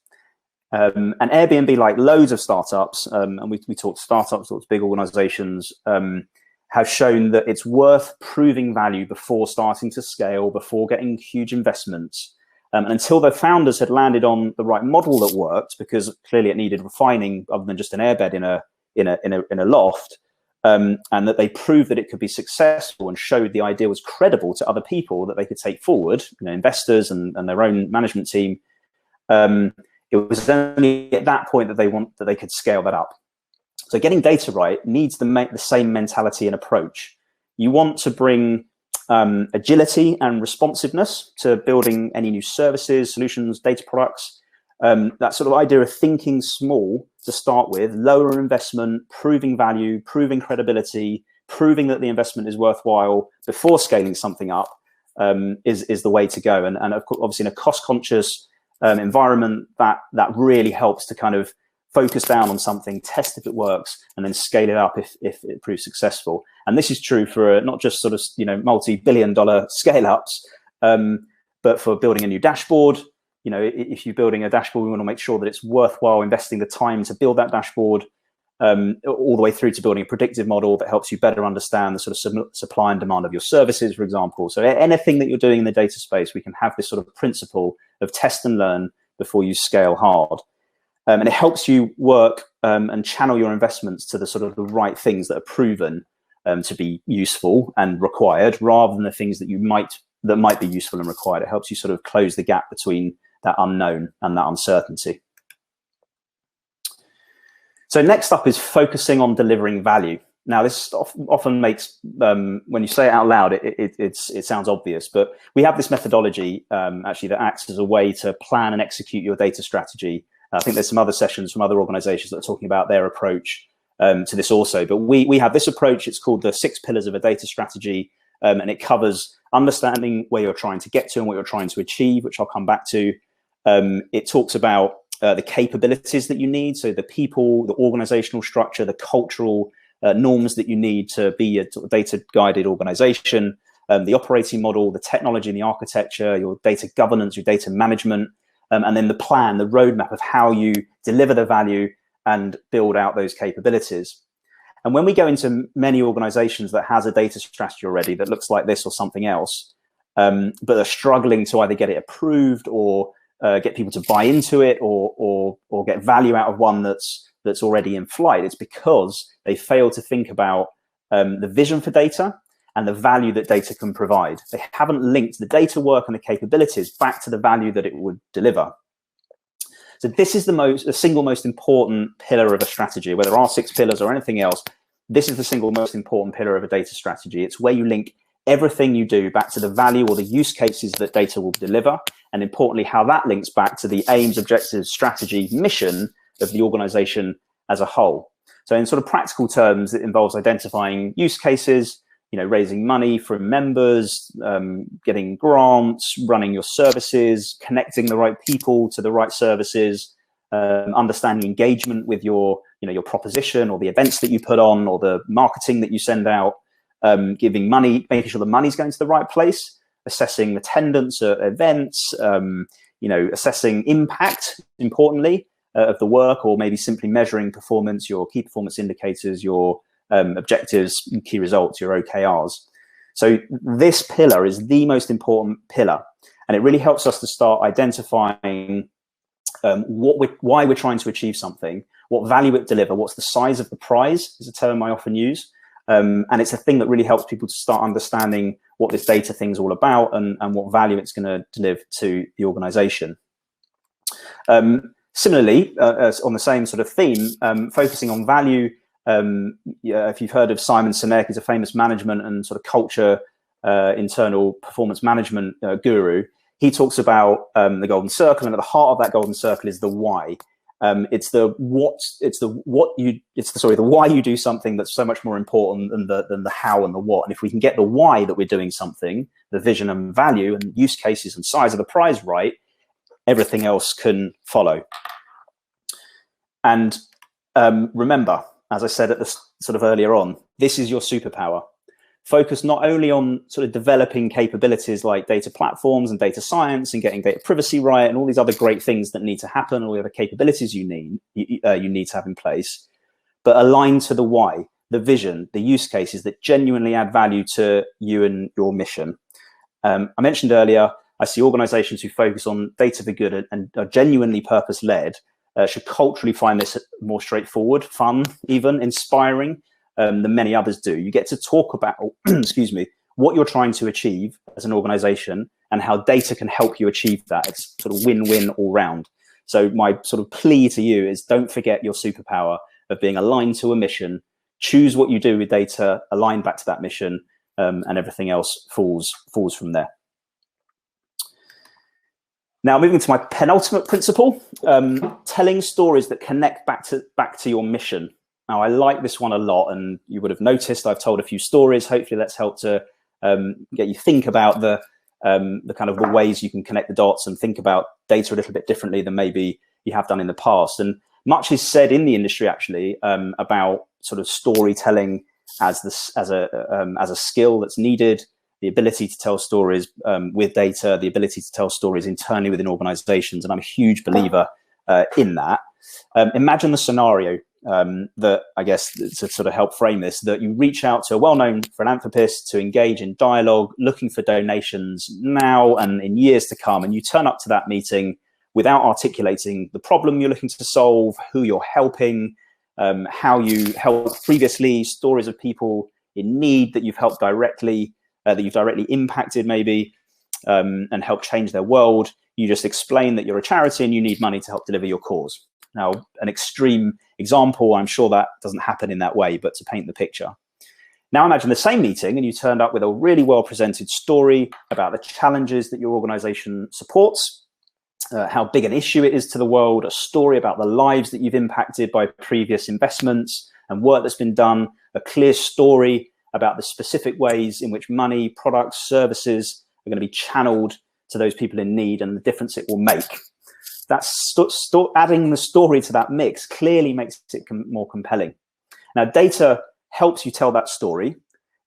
And Airbnb, like loads of startups, and we talked startups, talked big organizations, have shown that it's worth proving value before starting to scale, before getting huge investments. And until the founders had landed on the right model that worked, because clearly it needed refining other than just an airbed in a loft, and that they proved that it could be successful and showed the idea was credible to other people that they could take forward, investors and their own management team. It was only at that point that they could scale that up. So getting data right needs the same mentality and approach. You want to bring agility and responsiveness to building any new services, solutions, data products. That sort of idea of thinking small to start with, lower investment, proving value, proving credibility, proving that the investment is worthwhile before scaling something up is the way to go. And obviously in a cost-conscious environment, that really helps to kind of focus down on something, test if it works, and then scale it up if it proves successful. And this is true for not just sort of multi-billion-dollar scale-ups, but for building a new dashboard. If you're building a dashboard, we want to make sure that it's worthwhile investing the time to build that dashboard, all the way through to building a predictive model that helps you better understand the sort of supply and demand of your services, for example. So anything that you're doing in the data space, we can have this sort of principle of test and learn before you scale hard. And it helps you work and channel your investments to the sort of the right things that are proven to be useful and required, rather than the things that might be useful and required. It helps you sort of close the gap between that unknown and that uncertainty. So next up is focusing on delivering value. Now, this often makes, when you say it out loud, it sounds obvious, but we have this methodology actually that acts as a way to plan and execute your data strategy. I think there's some other sessions from other organizations that are talking about their approach to this also. But we have this approach. It's called the 6 pillars of a data strategy, and it covers understanding where you're trying to get to and what you're trying to achieve, which I'll come back to. It talks about the capabilities that you need, so the people, the organizational structure, the cultural norms that you need to be a data-guided organization, the operating model, the technology and the architecture, your data governance, your data management, and then the plan, the roadmap of how you deliver the value and build out those capabilities. And when we go into many organizations that has a data strategy already that looks like this or something else, but are struggling to either get it approved or get people to buy into it or get value out of one that's already in flight, it's because they fail to think about the vision for data and the value that data can provide. They haven't linked the data work and the capabilities back to the value that it would deliver. So this is the single most important pillar of a strategy. Whether there are 6 pillars or anything else, this is the single most important pillar of a data strategy. It's where you link everything you do back to the value or the use cases that data will deliver, and importantly, how that links back to the aims, objectives, strategy, mission of the organization as a whole. So in sort of practical terms, it involves identifying use cases, raising money from members, getting grants, running your services, connecting the right people to the right services, understanding engagement with your proposition or the events that you put on or the marketing that you send out, giving money, making sure the money's going to the right place, assessing attendance at events, assessing impact, importantly, of the work, or maybe simply measuring performance, your key performance indicators, your objectives, key results, your OKRs. So this pillar is the most important pillar, and it really helps us to start identifying why we're trying to achieve something, what value it delivers, what's the size of the prize is a term I often use. And it's a thing that really helps people to start understanding what this data thing is all about and what value it's going to deliver to the organization. Similarly, on the same sort of theme, focusing on value, if you've heard of Simon Sinek, he's a famous management and sort of culture internal performance management guru. He talks about the golden circle, and at the heart of that golden circle is the why. It's the why you do something that's so much more important than the how and the what. And if we can get the why that we're doing something, the vision and value and use cases and size of the prize right, everything else can follow. And remember, as I said at the sort of earlier on, this is your superpower. Focus not only on sort of developing capabilities like data platforms and data science and getting data privacy right and all these other great things that need to happen, all the other capabilities you need to have in place, but align to the why, the vision, the use cases that genuinely add value to you and your mission. I mentioned earlier, I see organizations who focus on data for good and are genuinely purpose-led should culturally find this more straightforward, fun, even inspiring than many others do. You get to talk about, excuse me, what you're trying to achieve as an organization and how data can help you achieve that. It's sort of win-win all round. So my sort of plea to you is don't forget your superpower of being aligned to a mission. Choose what you do with data, align back to that mission, and everything else falls from there. Now, moving to my penultimate principle, telling stories that connect back to your mission. Now, I like this one a lot, and you would have noticed I've told a few stories. Hopefully, that's helped to get you think about the kind of the ways you can connect the dots and think about data a little bit differently than maybe you have done in the past. And much is said in the industry actually about sort of storytelling as a skill that's needed. The ability to tell stories with data, the ability to tell stories internally within organizations. And I'm a huge believer in that. Imagine the scenario that, I guess, to sort of help frame this, that you reach out to a well-known philanthropist to engage in dialogue, looking for donations now and in years to come. And you turn up to that meeting without articulating the problem you're looking to solve, who you're helping, how you helped previously, stories of people in need that you've helped directly, that you've directly impacted maybe, and helped change their world. You just explain that you're a charity and you need money to help deliver your cause. Now, an extreme example, I'm sure that doesn't happen in that way, but to paint the picture. Now imagine the same meeting and you turned up with a really well-presented story about the challenges that your organization supports, how big an issue it is to the world, a story about the lives that you've impacted by previous investments and work that's been done, a clear story about the specific ways in which money, products, services are going to be channeled to those people in need and the difference it will make. That's adding the story to that mix clearly makes it more compelling. Now, data helps you tell that story.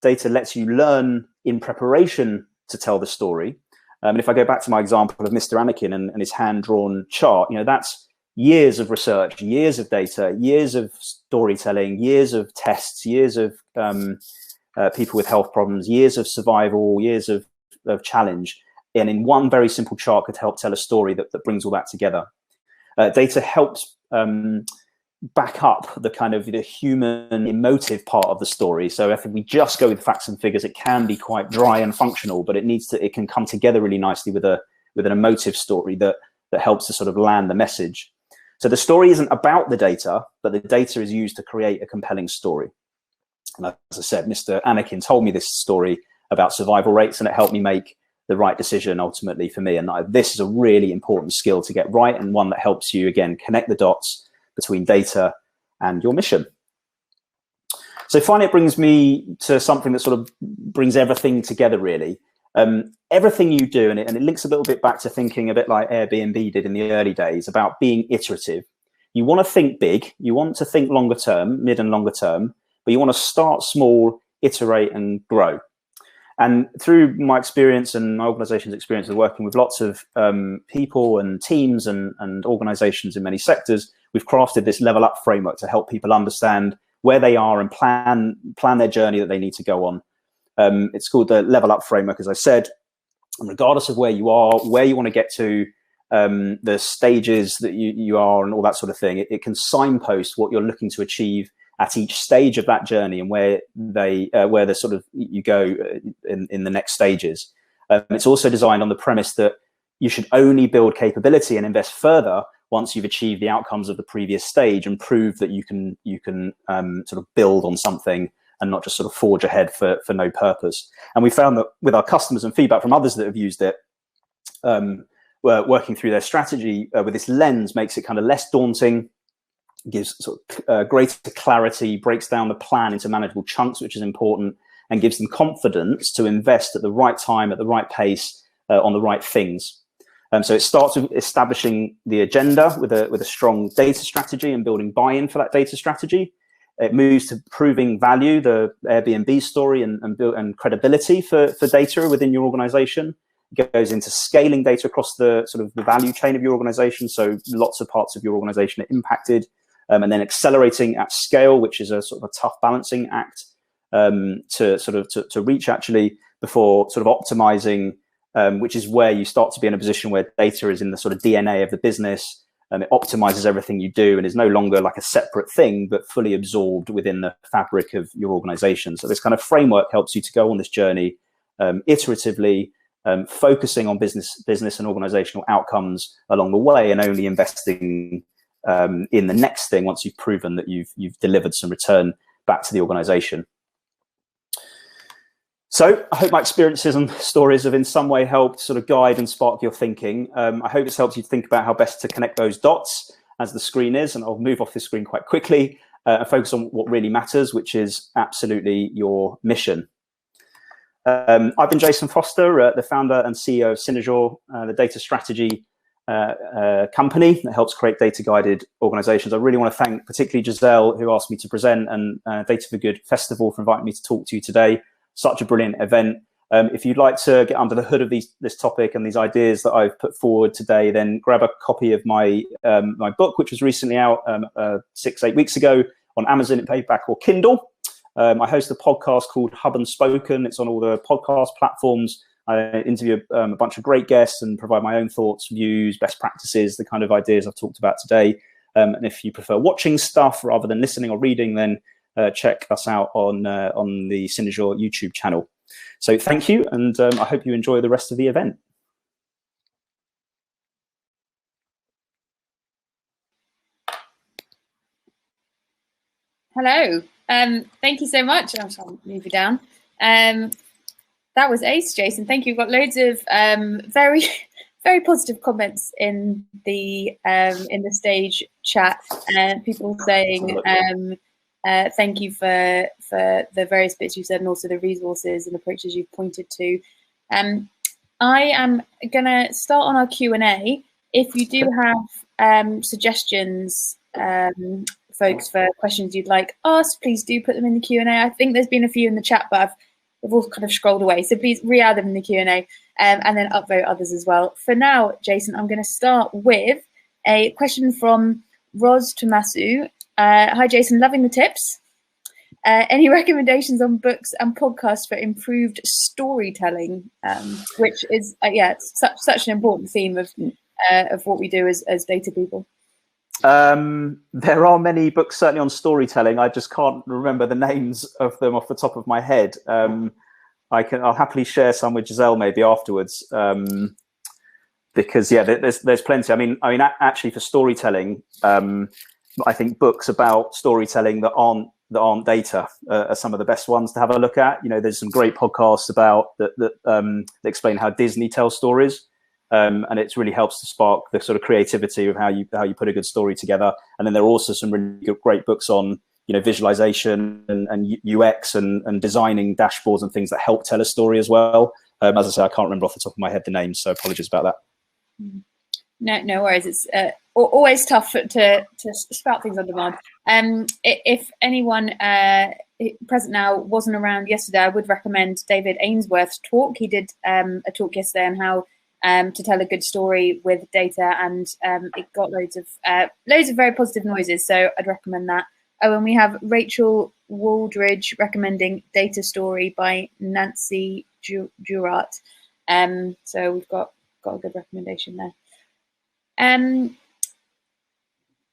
Data lets you learn in preparation to tell the story. And if I go back to my example of Mr. Anakin and his hand-drawn chart, that's years of research, years of data, years of storytelling, years of tests, years of people with health problems, years of survival, years of challenge, and in one very simple chart could help tell a story that brings all that together. Data helps back up the kind of the human emotive part of the story. So if we just go with facts and figures, it can be quite dry and functional, but it can come together really nicely with an emotive story that helps to sort of land the message. So the story isn't about the data, but the data is used to create a compelling story. And as I said, Mr. Anakin told me this story about survival rates, and it helped me make the right decision ultimately for me. And this is a really important skill to get right, and one that helps you, again, connect the dots between data and your mission. So finally, it brings me to something that sort of brings everything together, really. Everything you do, and it links a little bit back to thinking a bit like Airbnb did in the early days about being iterative. You want to think big, you want to think longer term, mid and longer term, but you want to start small, iterate and grow. And through my experience and my organization's experience of working with lots of people and teams and organizations in many sectors, we've crafted this level up framework to help people understand where they are and plan their journey that they need to go on. It's called the level up framework, as I said, and regardless of where you are, where you want to get to, the stages that you are and all that sort of thing, it can signpost what you're looking to achieve at each stage of that journey and where the sort of you go in the next stages. It's also designed on the premise that you should only build capability and invest further once you've achieved the outcomes of the previous stage and prove that you can sort of build on something and not just sort of forge ahead for no purpose. And we found that with our customers and feedback from others that have used it, working through their strategy with this lens makes it kind of less daunting, gives sort of greater clarity, breaks down the plan into manageable chunks, which is important, and gives them confidence to invest at the right time, at the right pace, on the right things. So it starts with establishing the agenda with a strong data strategy and building buy-in for that data strategy. It moves to proving value, the Airbnb story, and credibility for data within your organization. It goes into scaling data across the sort of the value chain of your organization. So lots of parts of your organization are impacted. And then accelerating at scale, which is a sort of a tough balancing act to reach actually, before sort of optimizing, which is where you start to be in a position where data is in the sort of DNA of the business. It optimizes everything you do and is no longer like a separate thing, but fully absorbed within the fabric of your organization. So this kind of framework helps you to go on this journey iteratively, focusing on business and organizational outcomes along the way, and only investing in the next thing once you've proven that you've delivered some return back to the organization. So I hope my experiences and stories have in some way helped sort of guide and spark your thinking. I hope it's helped you think about how best to connect those dots as the screen is, and I'll move off this screen quite quickly and focus on what really matters, which is absolutely your mission. I've been Jason Foster, the founder and CEO of Synergure, the data strategy company that helps create data-guided organizations. I really want to thank particularly Giselle, who asked me to present, and Data for Good Festival for inviting me to talk to you today. Such a brilliant event. If you'd like to get under the hood of this topic and these ideas that I've put forward today, then grab a copy of my my book, which was recently out 6-8 weeks ago on Amazon in paperback or Kindle. I host a podcast called Hub and Spoken. It's on all the podcast platforms. I interview a bunch of great guests and provide my own thoughts, views, best practices, the kind of ideas I've talked about today. And if you prefer watching stuff rather than listening or reading, then check us out on the Synergure YouTube channel. So thank you, and I hope you enjoy the rest of the event.
Hello. Thank you so much. I'll move you down. That was ace, Jason. Thank you. We've got loads of very, very positive comments in the stage chat, and people saying thank you for the various bits you've said, and also the resources and approaches you've pointed to. I am going to start on our Q&A. If you do have suggestions, folks, for questions you'd like asked, please do put them in the Q&A. I think there's been a few in the chat, but I've all kind of scrolled away. So please re-add them in the Q&A and then upvote others as well. For now, Jason, I'm going to start with A question from Ros Tomasu. Hi, Jason. Loving the tips. Any recommendations on books and podcasts for improved storytelling, which is such an important theme of what we do as data people?
There are many books certainly on storytelling. I just can't remember the names of them off the top of my head. I'll happily share some with Giselle maybe afterwards, because there's plenty. I mean, actually for storytelling, I think books about storytelling that aren't data are some of the best ones to have a look at. There's some great podcasts about that explain how Disney tells stories, and it really helps to spark the sort of creativity of how you put a good story together. And then there are also some really great books on visualization and UX and designing dashboards and things that help tell a story as well. As I say, I can't remember off the top of my head the names, so apologies about that.
No worries. It's always tough to spout things on demand. If anyone present now wasn't around yesterday, I would recommend David Ainsworth's talk. He did a talk yesterday on how to tell a good story with data, and it got loads of very positive noises. So I'd recommend that. Oh, and we have Rachel Waldridge recommending Data Story by Nancy Jurat. So we've got a good recommendation there.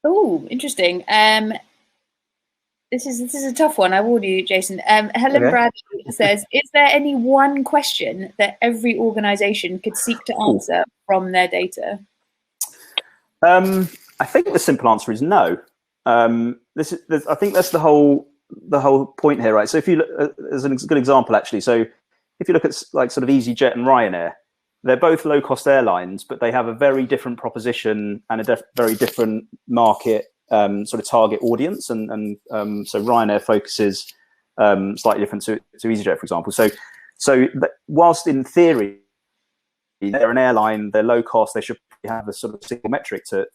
Oh, interesting. This is a tough one. I warn you, Jason. Helen Bradley says, is there any one question that every organization could seek to answer from their data?
I think the simple answer is no. I think that's the whole point here, right? So if you look, as a good example, actually, so if you look at like sort of EasyJet and Ryanair, they're both low-cost airlines, but they have a very different proposition and a very different market sort of target audience. And so Ryanair focuses slightly different to EasyJet, for example. So whilst in theory they're an airline, they're low cost, they should have a sort of single metric to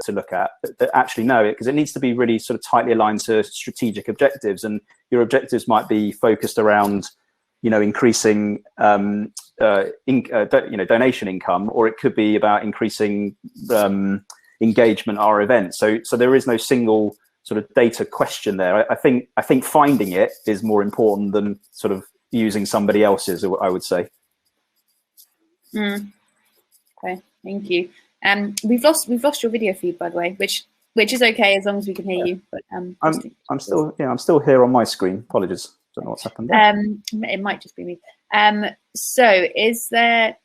look at. But actually no, because it needs to be really sort of tightly aligned to strategic objectives, and your objectives might be focused around increasing donation income, or it could be about increasing engagement at our events. So there is no single sort of data question there. I think finding it is more important than sort of using somebody else's, I would say.
Okay, thank you. We've lost your video feed, by the way, which is okay as long as we can hear you. But
I'm still here on my screen. Apologies. Don't know what's happened there.
It might just be me. So is there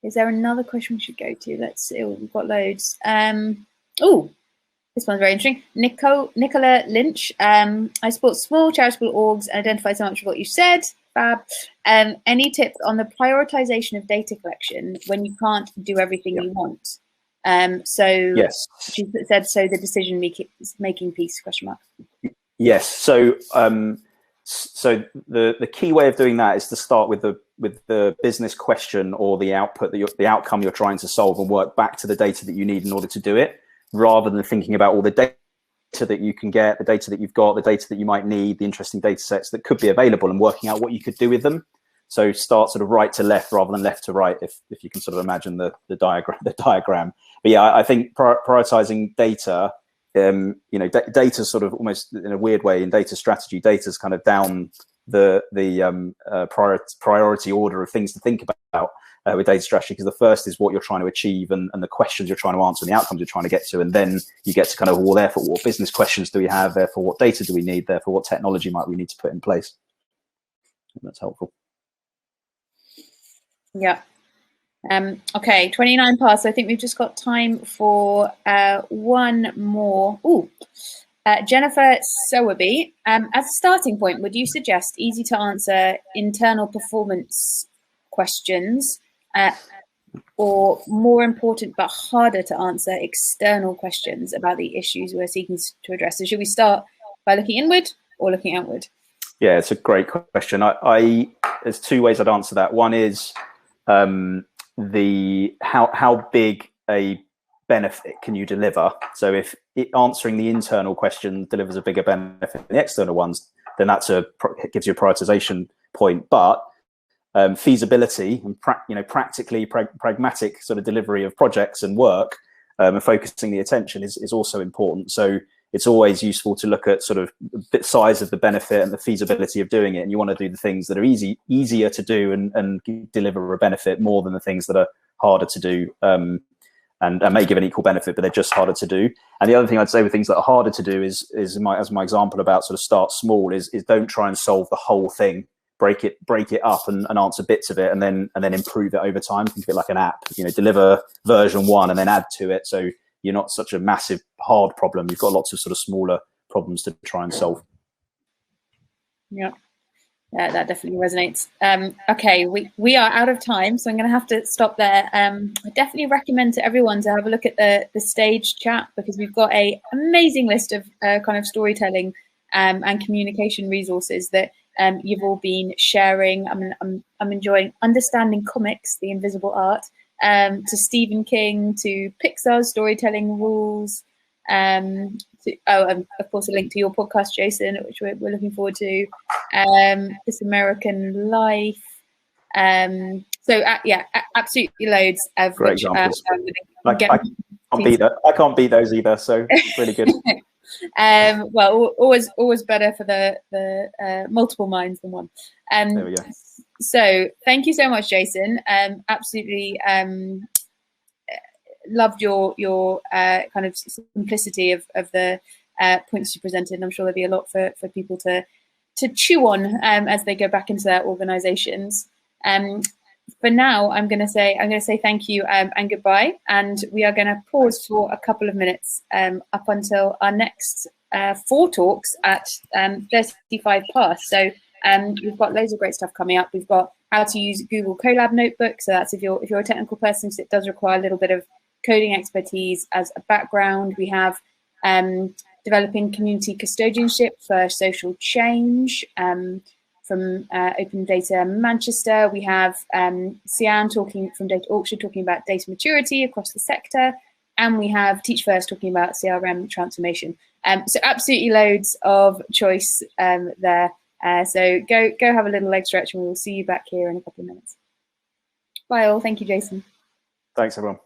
another question we should go to? Let's see. We've got loads. Oh, this one's very interesting. Nicola Lynch. I support small charitable orgs and identify so much of what you said. Fab. Any tips on the prioritization of data collection when you can't do everything you want? So
yes,
she said, so the decision making piece, question mark.
Yes. So so the key way of doing that is to start with the business question or the output the outcome you're trying to solve, and work back to the data that you need in order to do it, rather than thinking about all the data that you can get, the data that you've got, the data that you might need, the interesting data sets that could be available, and working out what you could do with them. So start sort of right to left rather than left to right, if you can sort of imagine the diagram. But yeah, I think prioritizing data, data sort of almost in a weird way in data strategy, data's kind of down the priority order of things to think about with data strategy, because the first is what you're trying to achieve and the questions you're trying to answer and the outcomes you're trying to get to, and then you get to kind of, well, therefore what business questions do we have, therefore what data do we need, therefore what technology might we need to put in place. That's helpful.
Yeah. Okay, 29 past. So I think we've just got time for one more. Jennifer Sowerby. As a starting point, would you suggest easy to answer internal performance questions, or more important but harder to answer external questions about the issues we're seeking to address? So should we start by looking inward or looking outward?
Yeah, it's a great question. There's two ways I'd answer that. One is how big a benefit can you deliver? So if answering the internal question delivers a bigger benefit than the external ones, then it gives you a prioritization point. But feasibility and practically pragmatic sort of delivery of projects and work, and focusing the attention is also important. So it's always useful to look at sort of the size of the benefit and the feasibility of doing it. And you want to do the things that are easier to do and deliver a benefit more than the things that are harder to do, and may give an equal benefit, but they're just harder to do. And the other thing I'd say with things that are harder to do is as my example about sort of start small is don't try and solve the whole thing. Break it up and answer bits of it, and then improve it over time. Think of it like an app. Deliver version 1 and then add to it. So you're not such a massive hard problem. You've got lots of sort of smaller problems to try and solve.
Yeah, that definitely resonates. Okay, we are out of time, so I'm going to have to stop there. I definitely recommend to everyone to have a look at the stage chat, because we've got a amazing list of kind of storytelling and communication resources that you've all been sharing. I'm enjoying Understanding Comics, the Invisible Art, to Stephen King, to Pixar's storytelling rules, and of course a link to your podcast, Jason, which we're looking forward to, This American Life. So yeah, absolutely loads of
great examples. I can't beat those either, so really good.
Well, always better for the multiple minds than one.
There we go.
So thank you so much, Jason. Absolutely loved your kind of simplicity of the points you presented, and I'm sure there'll be a lot for people to chew on as they go back into their organizations. For now, I'm going to say thank you and goodbye, and we are going to pause for a couple of minutes up until our next 4 talks at 35 past. So we've got loads of great stuff coming up. We've got how to use Google Colab Notebook. So that's if you're a technical person, so it does require a little bit of coding expertise as a background. We have developing community custodianship for social change. From Open Data Manchester. We have Sian from Data Orchard talking about data maturity across the sector. And we have Teach First talking about CRM transformation. So absolutely loads of choice there. So go have a little leg stretch, and we'll see you back here in a couple of minutes. Bye all. Thank you, Jason.
Thanks, everyone.